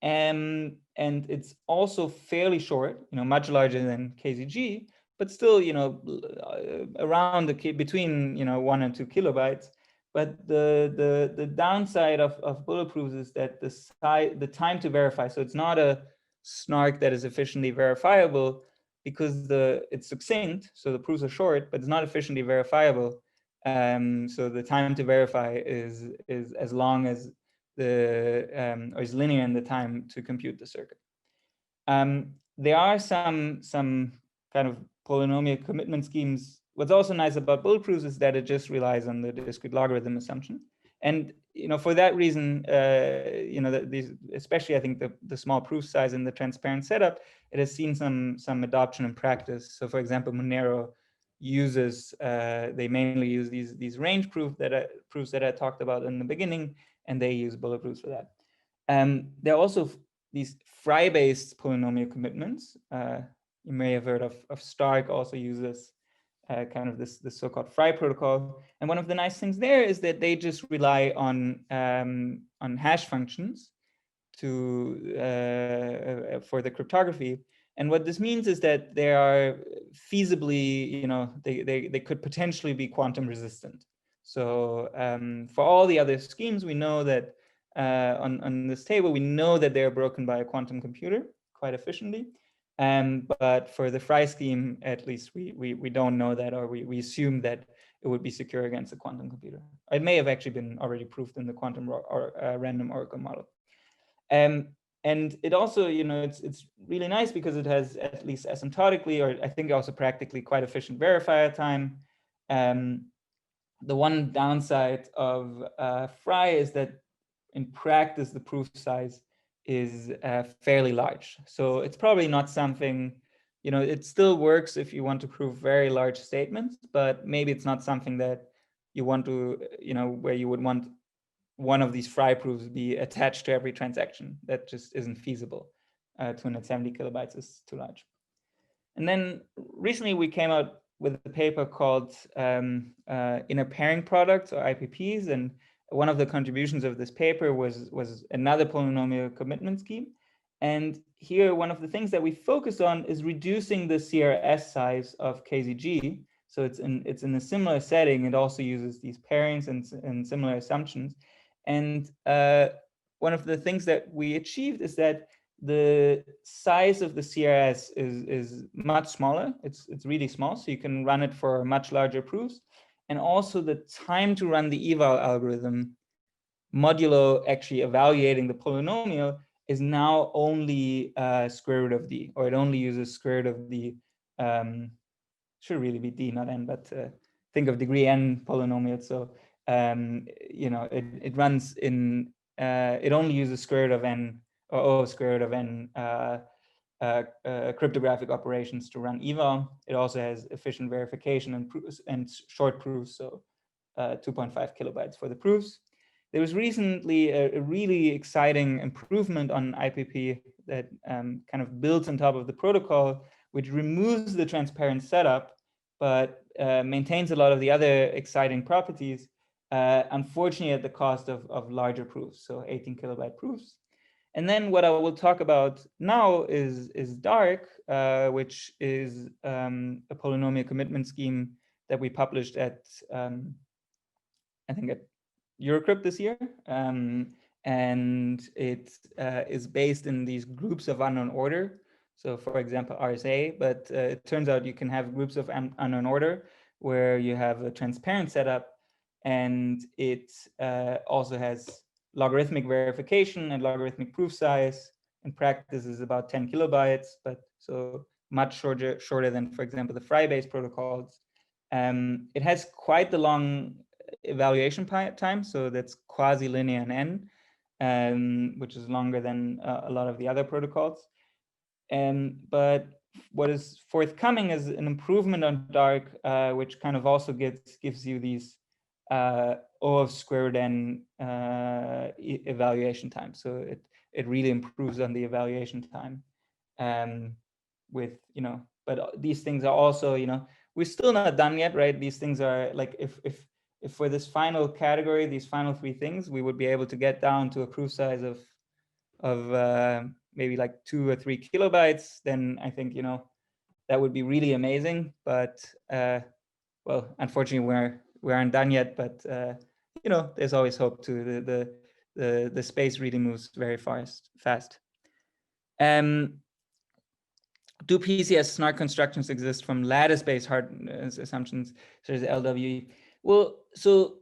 And it's also fairly short, much larger than KZG, but still, around between 1 and 2 kilobytes. But the downside of bulletproofs is that the time to verify. So it's not a SNARK that is efficiently verifiable because it's succinct. So the proofs are short, but it's not efficiently verifiable. So the time to verify is as long as or is linear in the time to compute the circuit. There are some kind of polynomial commitment schemes. What's also nice about bulletproofs is that it just relies on the discrete logarithm assumption. And for that reason, especially I think the small proof size and the transparent setup, it has seen some adoption in practice. So for example, Monero uses, they mainly use these range proofs that I talked about in the beginning, and they use bulletproofs for that. There are also these Fry-based polynomial commitments. You may have heard of STARK also uses kind of this so-called Fry protocol. And one of the nice things there is that they just rely on hash functions for the cryptography. And what this means is that they are feasibly, they could potentially be quantum resistant. So for all the other schemes, we know that on this table, we know that they're broken by a quantum computer quite efficiently. But for the Fry scheme, at least we don't know that, or we assume that it would be secure against a quantum computer. It may have actually been already proved in the quantum random oracle model. And it also, it's really nice because it has, at least asymptotically, or I think also practically, quite efficient verifier time. The one downside of Fry is that in practice, the proof size is fairly large. So it's probably not something, it still works if you want to prove very large statements, but maybe it's not something that you want to, where you would want one of these Fry proofs be attached to every transaction. That just isn't feasible. 270 kilobytes is too large. And then recently we came out with a paper called inner pairing products, or IPPs, and one of the contributions of this paper was another polynomial commitment scheme. And here, one of the things that we focus on is reducing the CRS size of KZG. So it's in a similar setting. It also uses these pairings and similar assumptions. And one of the things that we achieved is that the size of the CRS is much smaller. It's really small, so you can run it for much larger proofs. And also the time to run the eval algorithm, modulo actually evaluating the polynomial, is now only square root of d, or it only uses square root of the, should really be d, not n, but think of degree n polynomial. So, it runs in, it only uses square root of n, or O square root of n cryptographic operations to run eval. It also has efficient verification and short proofs, so 2.5 kilobytes for the proofs. There was recently a really exciting improvement on IPP that kind of builds on top of the protocol, which removes the transparent setup, but maintains a lot of the other exciting properties, unfortunately at the cost of larger proofs, so 18 kilobyte proofs. And then what I will talk about now is DARK, which is a polynomial commitment scheme that we published at, I think at Eurocrypt this year. And it is based in these groups of unknown order. So for example, RSA, but it turns out you can have groups of unknown order where you have a transparent setup, and it also has logarithmic verification and logarithmic proof size. In practice is about 10 kilobytes, but so much shorter than, for example, the Fry-based protocols. It has quite the long evaluation time, so that's quasi-linear in n, which is longer than a lot of the other protocols. But what is forthcoming is an improvement on dark, which kind of also gives you these O of square root n evaluation time. So it really improves on the evaluation time. With, but these things are also, we're still not done yet, right? These things are like, if for this final category, these final three things, we would be able to get down to a proof size of maybe like 2 or 3 kilobytes, then I think, that would be really amazing. But well, unfortunately, we aren't done yet. But there's always hope too. The space really moves very fast. Do PCS SNARK constructions exist from lattice-based hard assumptions such as LWE? Well, so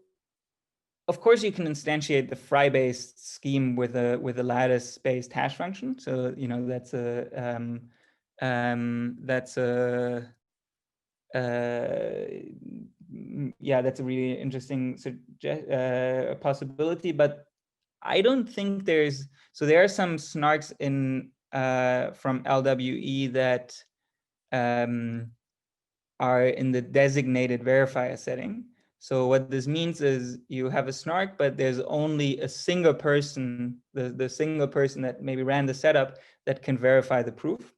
of course you can instantiate the Frye-based scheme with a lattice-based hash function. So that's a really interesting possibility. But I don't think there are some SNARKs in from LWE that are in the designated verifier setting. So what this means is you have a SNARK, but there's only a single person, the single person that maybe ran the setup, that can verify the proof.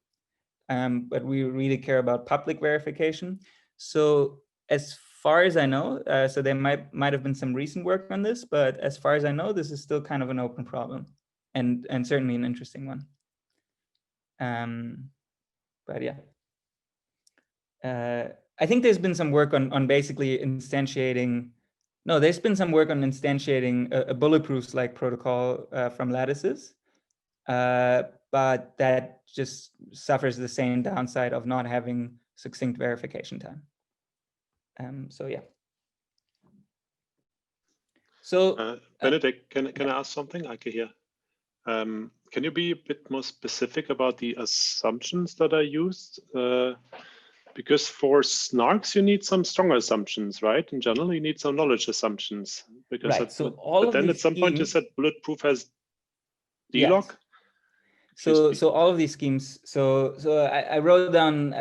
But we really care about public verification. So as far as I know, so there might have been some recent work on this, but as far as I know, this is still kind of an open problem, and certainly an interesting one. But yeah. I think there's been some work on basically instantiating. No, there's been some work on instantiating a bulletproof-like protocol from lattices, but that just suffers the same downside of not having succinct verification time. So yeah. So Benedikt, can I ask something? I can hear. Can you be a bit more specific about the assumptions that are used? Because for SNARKs, you need some stronger assumptions, right? In general, you need some knowledge assumptions. Because right. So all but of then these at some point you said bulletproof has D-lock. Yes. So all of these schemes. So I wrote down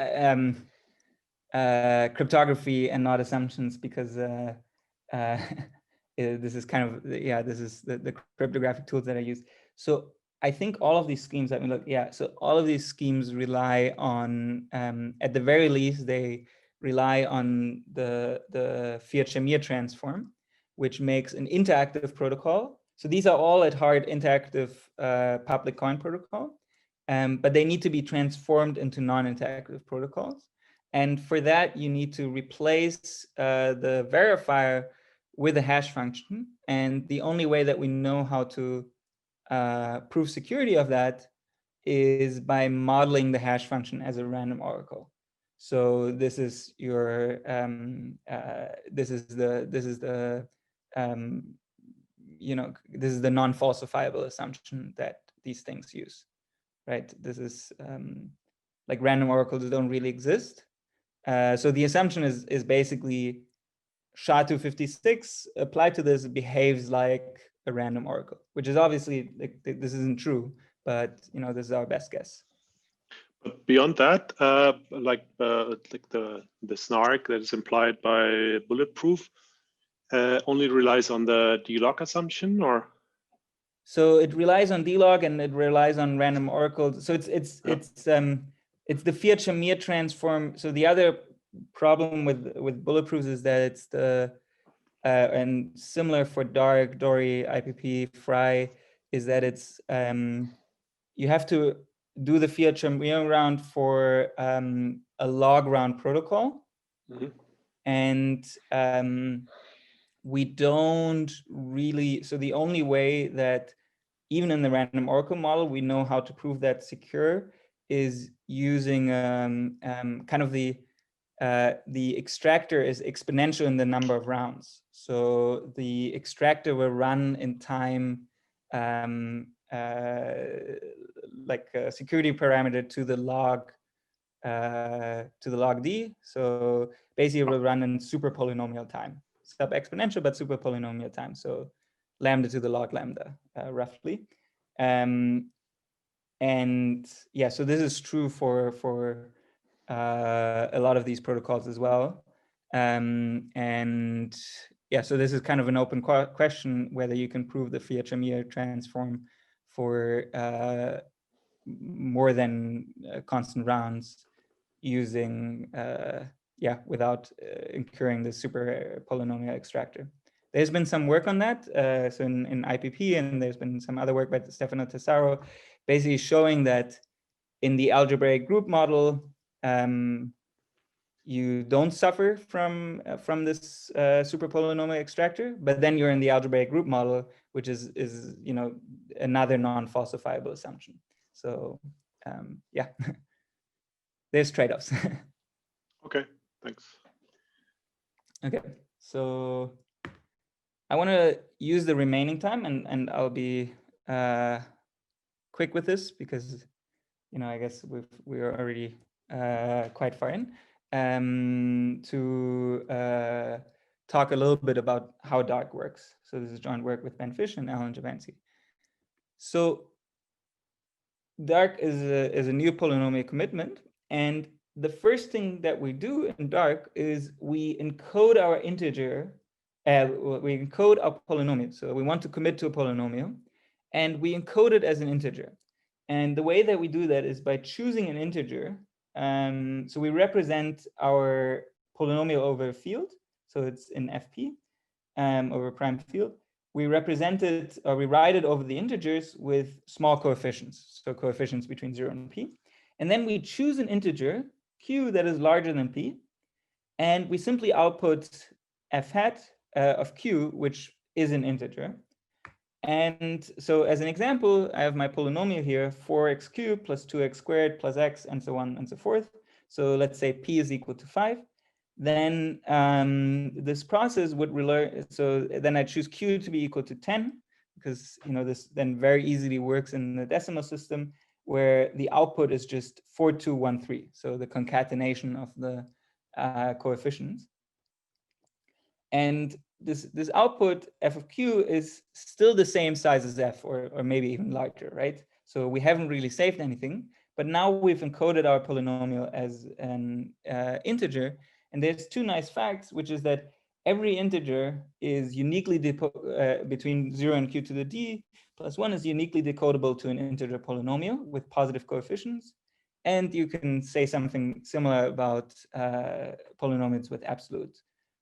cryptography and not assumptions because this is kind of this is the cryptographic tools that I use. So I think all of these schemes, so all of these schemes rely on, at the very least, they rely on the Fiat-Shamir transform, which makes an interactive protocol. So these are all at heart interactive public coin protocol, but they need to be transformed into non-interactive protocols. And for that, you need to replace the verifier with a hash function. And the only way that we know how to prove security of that is by modeling the hash function as a random oracle. So this is your this is the non-falsifiable assumption that these things use, right? This is like random oracles don't really exist. So the assumption is basically SHA-256 applied to this behaves like a random oracle, which is obviously like this isn't true, but this is our best guess. But beyond that, like the SNARK that is implied by bulletproof only relies on the D-lock assumption, or? So it relies on D-lock and it relies on random oracles. So it's the Fiat-Shamir transform. So the other problem with bulletproofs is that it's the and similar for dark, Dory, IPP, Frye, is that it's you have to do the Fiat-Shamir round for a log round protocol, and we don't really. So the only way that even in the random oracle model we know how to prove that secure is using kind of the extractor is exponential in the number of rounds. So the extractor will run in time like a security parameter to the log the log d. So basically it will run in super polynomial time, sub exponential, but super polynomial time. So lambda to the log lambda, roughly. And yeah, so this is true for a lot of these protocols as well. And yeah, so this is kind of an open question whether you can prove the Fiat-Shamir transform for more than constant rounds using, yeah, without incurring the super polynomial extractor. There's been some work on that. So in IPP, and there's been some other work by Stefano Tessaro, basically showing that in the algebraic group model, you don't suffer from this super polynomial extractor, but then you're in the algebraic group model, which is you know, another non-falsifiable assumption. So yeah, there's trade-offs. Okay, thanks. Okay, so I want to use the remaining time, and I'll be quick with this because, you know, I guess we are already quite far in, to talk a little bit about how DARK works. So this is joint work with Ben Fish and Alan Javancy. So DARK is a new polynomial commitment, and the first thing that we do in DARK is we encode our integer, we encode our polynomial. So we want to commit to a polynomial, and we encode it as an integer. And the way that we do that is by choosing an integer. So we represent our polynomial over a field. So it's in FP over a prime field. We represent it, or we write it over the integers with small coefficients. So coefficients between 0 and p. And then we choose an integer, q, that is larger than p. And we simply output f hat of q, which is an integer. And so as an example, I have my polynomial here, 4x cubed plus 2x squared plus x, and so on and so forth. So let's say p is equal to 5. Then this process would relearn. So then I choose q to be equal to 10, because, you know, this then very easily works in the decimal system, where the output is just 4213. So the concatenation of the coefficients. And this output f of q is still the same size as f, or maybe even larger, right? So we haven't really saved anything, but now we've encoded our polynomial as an integer. And there's two nice facts, which is that every integer is uniquely between 0 and q to the d plus 1 is uniquely decodable to an integer polynomial with positive coefficients. And you can say something similar about polynomials with absolute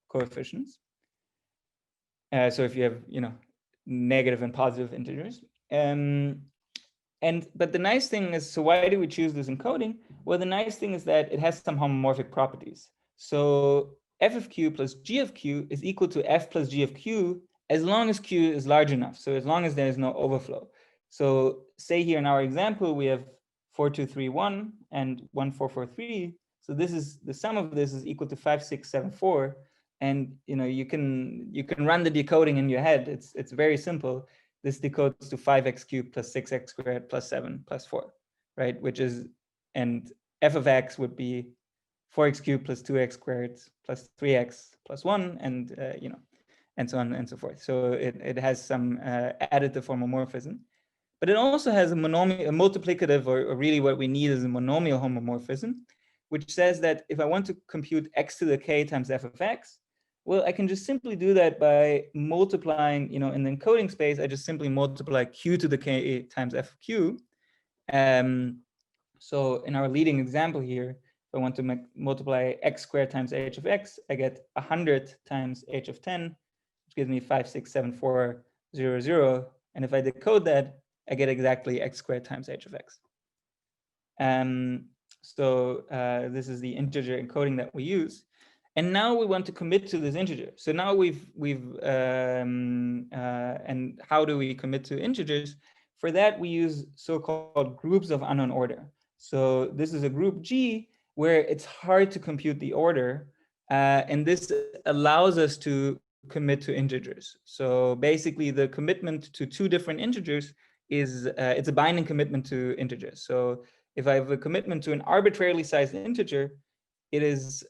coefficients. So if you have, you know, negative and positive integers. But the nice thing is, so why do we choose this encoding? Well, the nice thing is that it has some homomorphic properties. So f of q plus g of q is equal to f plus g of q as long as q is large enough. So as long as there is no overflow. So say here in our example, we have 4231 and 1443. So this is the sum of this is equal to 5674. And, you know, you can run the decoding in your head. It's very simple. This decodes to 5x cubed plus 6x squared plus 7 plus 4, right? Which is, and f of x would be 4x cubed plus 2x squared plus 3x plus 1, and you know, and so on and so forth. So it has some additive homomorphism, but it also has a multiplicative, or really what we need is a monomial homomorphism, which says that if I want to compute x to the k times f of x, well, I can just simply do that by multiplying, you know, in the encoding space, I just simply multiply q to the k times f of q. So in our leading example here, if I want to multiply x squared times h of x, I get 100 times h of 10, which gives me 567400. And if I decode that, I get exactly x squared times h of x. So this is the integer encoding that we use. And now we want to commit to this integer. So now and how do we commit to integers? For that, we use so-called groups of unknown order. So this is a group G where it's hard to compute the order. And this allows us to commit to integers. So basically the commitment to two different integers is, it's a binding commitment to integers. So if I have a commitment to an arbitrarily sized integer, it is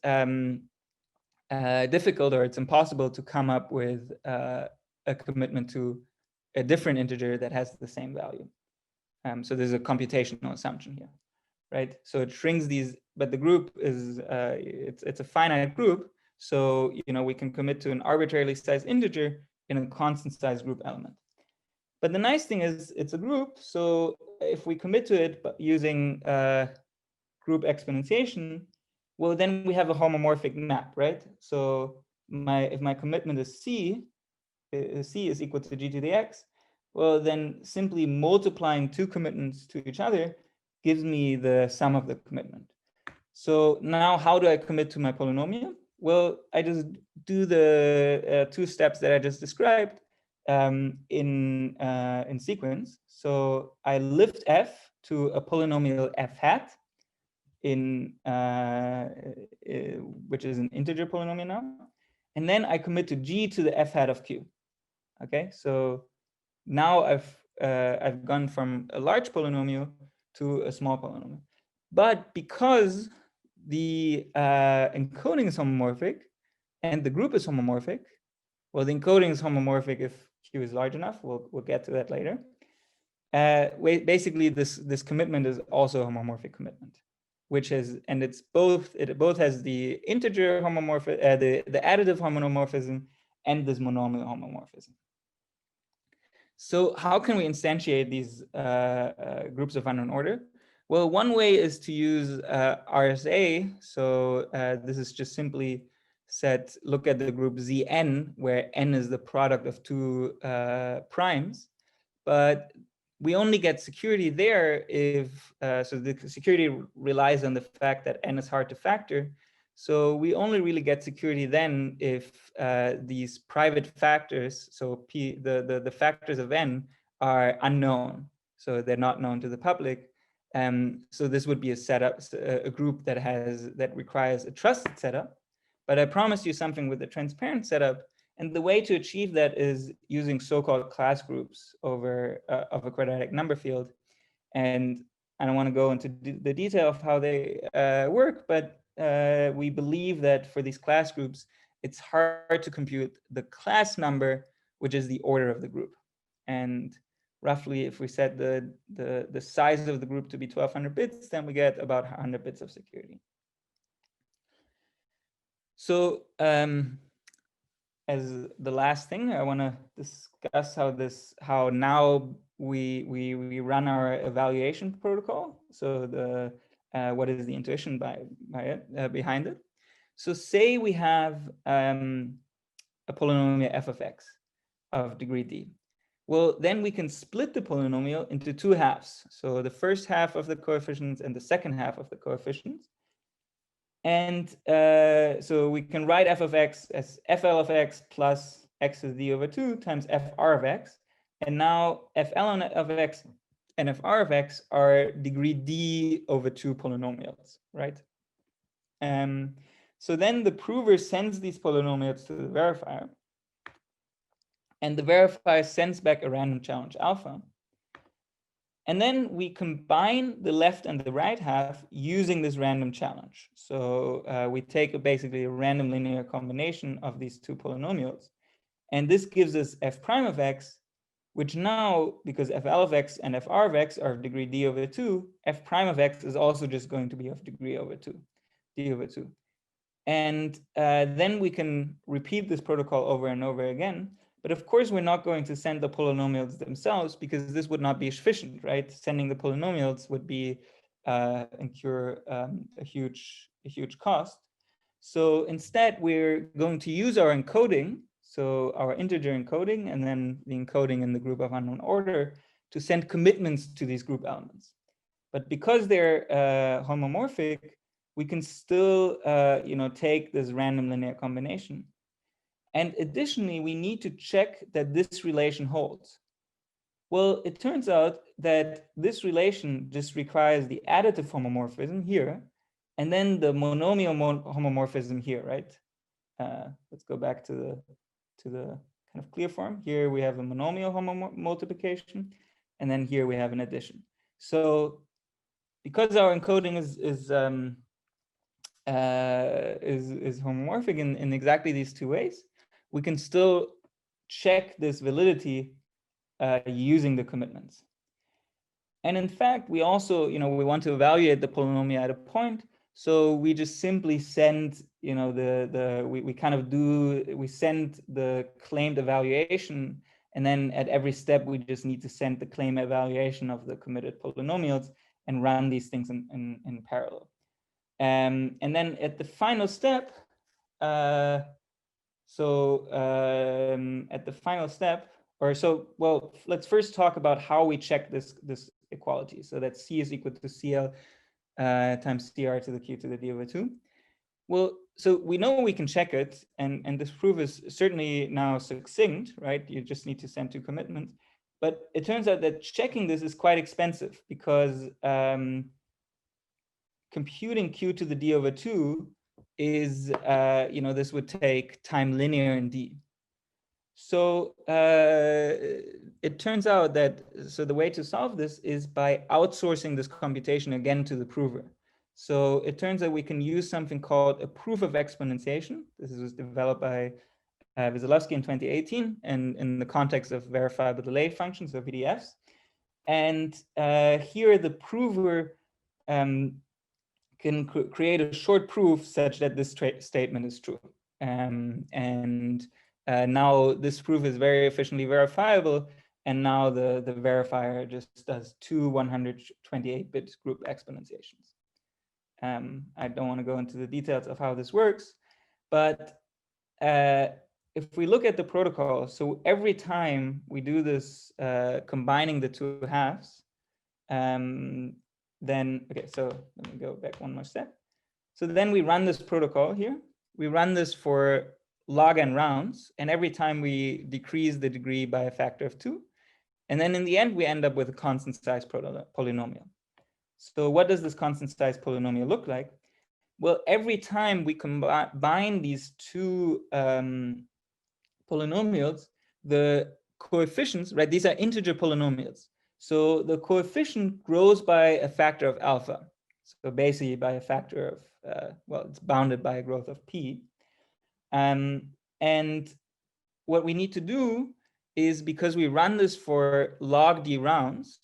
difficult, or it's impossible to come up with a commitment to a different integer that has the same value. So there's a computational assumption here, right? So it shrinks these, but the group is it's a finite group. So we can commit to an arbitrarily sized integer in a constant size group element. But the nice thing is it's a group. So if we commit to it using group exponentiation, well, then we have a homomorphic map, right? So if my commitment is C is equal to G to the X, well, then simply multiplying two commitments to each other gives me the sum of the commitment. So now how do I commit to my polynomial? Well, I just do the two steps that I just described in sequence. So I lift f to a polynomial f hat, which is an integer polynomial now, and then I commit to g to the f hat of q. Okay, so now I've gone from a large polynomial to a small polynomial, but because the encoding is homomorphic and the group is homomorphic, well, the encoding is homomorphic if q is large enough. We'll get to that later. Basically, this commitment is also a homomorphic commitment, which is, and it both has the integer homomorphism, the additive homomorphism, and this monomial homomorphism. So how can we instantiate these groups of unknown order? Well, one way is to use RSA. So this is just simply look at the group Zn, where n is the product of two primes. But we only get security there if, so the security relies on the fact that n is hard to factor. So we only really get security then if these private factors, so the factors of n are unknown. So they're not known to the public. So this would be a setup, a group that requires a trusted setup. But I promised you something with a transparent setup. And the way to achieve that is using so-called class groups over of a quadratic number field. And I don't want to go into the detail of how they work, but we believe that for these class groups, it's hard to compute the class number, which is the order of the group. And roughly, if we set the size of the group to be 1200 bits, then we get about 100 bits of security. So as the last thing, I want to discuss how now we run our evaluation protocol. So what is the intuition behind it? So say we have a polynomial f of x of degree d. Well, then we can split the polynomial into two halves. So the first half of the coefficients and the second half of the coefficients. And so we can write f of x as fl of x plus x is d over 2 times fr of x. And now fl of x and fr of x are degree d over 2 polynomials, right? So then the prover sends these polynomials to the verifier. And the verifier sends back a random challenge alpha. And then we combine the left and the right half using this random challenge. So we take basically a random linear combination of these two polynomials. And this gives us f prime of x, which now, because fl of x and fr of x are of degree d over 2, f prime of x is also just going to be of degree over 2, d over 2. And then we can repeat this protocol over and over again. But of course, we're not going to send the polynomials themselves because this would not be efficient, right? Sending the polynomials would be incur a huge cost. So instead, we're going to use our encoding, so our integer encoding, and then the encoding in the group of unknown order to send commitments to these group elements. But because they're homomorphic, we can still take this random linear combination. And additionally, we need to check that this relation holds. Well, it turns out that this relation just requires the additive homomorphism here, and then the monomial homomorphism here, right? Let's go back to the kind of clear form. Here we have a monomial multiplication, and then here we have an addition. So because our encoding is homomorphic in exactly these two ways, we can still check this validity using the commitments. And in fact, we also, we want to evaluate the polynomial at a point. So we just simply send, we send the claimed evaluation, and then at every step, we just need to send the claim evaluation of the committed polynomials and run these things in parallel. And then at the final step, at the final step, let's first talk about how we check this equality. So that C is equal to CL times CR to the Q to the D over 2. Well, so we know we can check it, and this proof is certainly now succinct, right? You just need to send 2 commitments. But it turns out that checking this is quite expensive, because computing Q to the D over 2 is, this would take time linear in D. So it turns out that, the way to solve this is by outsourcing this computation again to the prover. So it turns out we can use something called a proof of exponentiation. This was developed by Wieselowski in 2018, and in the context of verifiable delay functions, or VDFs. And here the prover can create a short proof such that this statement is true. Now this proof is very efficiently verifiable, and now the verifier just does 2 128-bit group exponentiations. I don't want to go into the details of how this works, but if we look at the protocol, so every time we do this combining the 2 halves, then, okay, so let me go back one more step. So then we run this protocol here. We run this for log n rounds, and every time we decrease the degree by a factor of 2. And then in the end, we end up with a constant size polynomial. So what does this constant size polynomial look like? Well, every time we combine these 2 polynomials, the coefficients, right, these are integer polynomials. So the coefficient grows by a factor of alpha. So basically by a factor of, it's bounded by a growth of p. And what we need to do is, because we run this for log d rounds,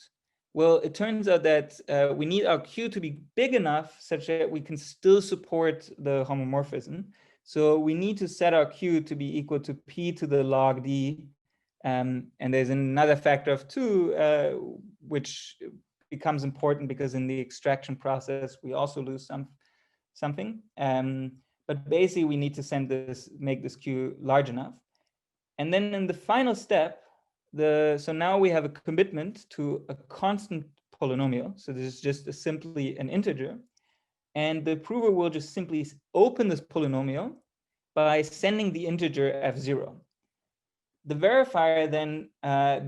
well, it turns out that we need our Q to be big enough such that we can still support the homomorphism. So we need to set our Q to be equal to p to the log d. And there's another factor of 2, which becomes important because in the extraction process, we also lose something. But basically, we need to make this Q large enough. And then in the final step, so now we have a commitment to a constant polynomial. So this is just simply an integer. And the prover will just simply open this polynomial by sending the integer f0. The verifier then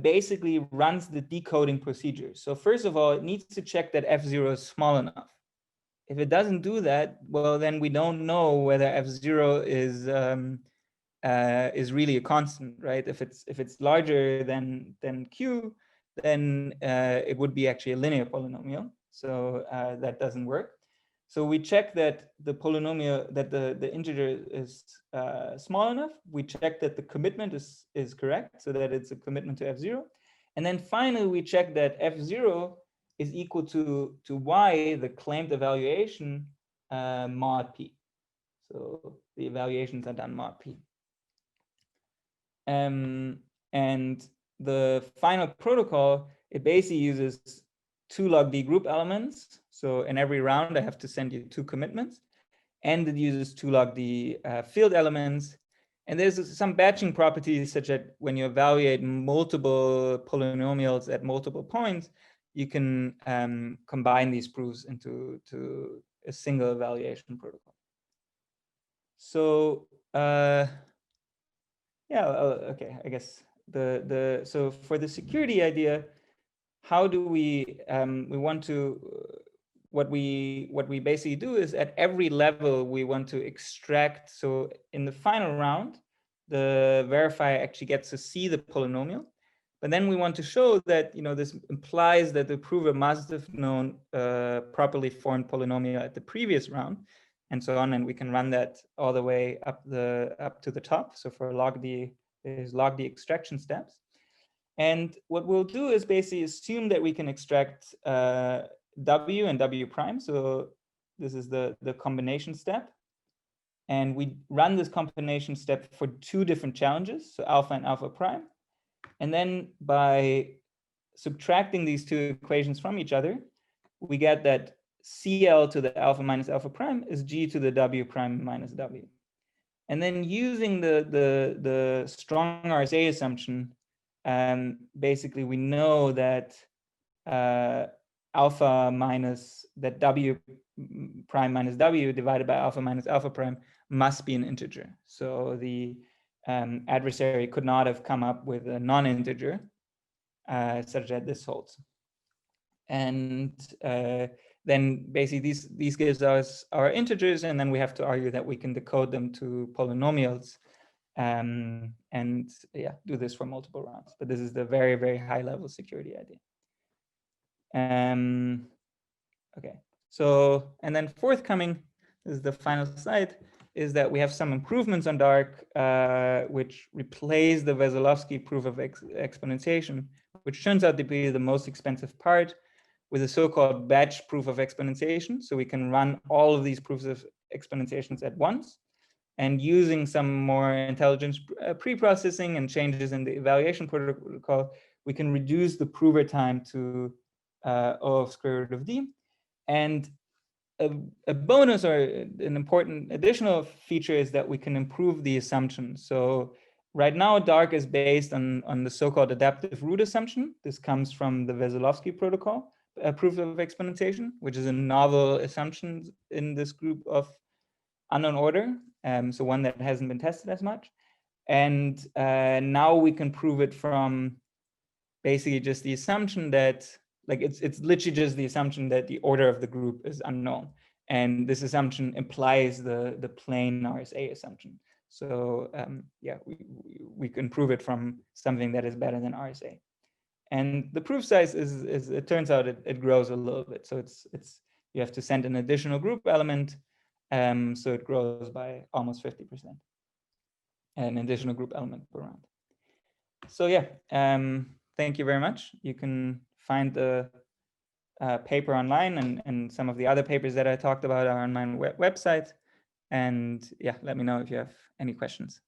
basically runs the decoding procedure. So first of all, it needs to check that f0 is small enough. If it doesn't do that, well, then we don't know whether f0 is really a constant, right? If it's larger than q, then it would be actually a linear polynomial. So that doesn't work. So we check that the polynomial, that the integer is small enough. We check that the commitment is correct, so that it's a commitment to f0. And then finally, we check that f0 is equal to y, the claimed evaluation, mod p. So the evaluations are done mod p. And the final protocol, it basically uses 2 log d group elements. So in every round, I have to send you 2 commitments. And it uses 2 log d field elements. And there's some batching properties such that when you evaluate multiple polynomials at multiple points, you can combine these proofs into a single evaluation protocol. So yeah, okay, I guess so for the security idea, how do we want to, what we basically do is at every level we want to extract. So in the final round, the verifier actually gets to see the polynomial, But then we want to show that, you know, this implies that the prover must have known properly formed polynomial at the previous round, and so on. And we can run that all the way up to the top. So for log D, is log D extraction steps. And what we'll do is basically assume that we can extract W and W prime. So this is the combination step. And we run this combination step for 2 different challenges, so alpha and alpha prime. And then by subtracting these 2 equations from each other, we get that CL to the alpha minus alpha prime is G to the W prime minus W. And then using the strong RSA assumption, basically we know that alpha minus that W prime minus W divided by alpha minus alpha prime must be an integer. So the adversary could not have come up with a non-integer such that this holds. And then basically these gives us our integers, and then we have to argue that we can decode them to polynomials, and yeah, do this for multiple rounds. But this is the very, very high level security idea. Okay, so, and then forthcoming is the final slide, is that we have some improvements on Dark, which replace the Veselovsky proof of exponentiation, which turns out to be the most expensive part, with a so-called batch proof of exponentiation. So we can run all of these proofs of exponentiations at once. And using some more intelligent pre-processing and changes in the evaluation protocol, we can reduce the prover time to O of square root of D. And a bonus or an important additional feature is that we can improve the assumption. So right now, Dark is based on the so-called adaptive root assumption. This comes from the Veselovsky protocol, proof of exponentiation, which is a novel assumption in this group of unknown order. So one that hasn't been tested as much. And now we can prove it from basically just the assumption that, like, it's literally just the assumption that the order of the group is unknown. And this assumption implies the plain RSA assumption. So yeah, we can prove it from something that is better than RSA. And the proof size is it turns out it grows a little bit. So it's you have to send an additional group element. So it grows by almost 50%, an additional group element per round. So yeah, thank you very much. You can find the paper online, and some of the other papers that I talked about are on my website. And yeah, let me know if you have any questions.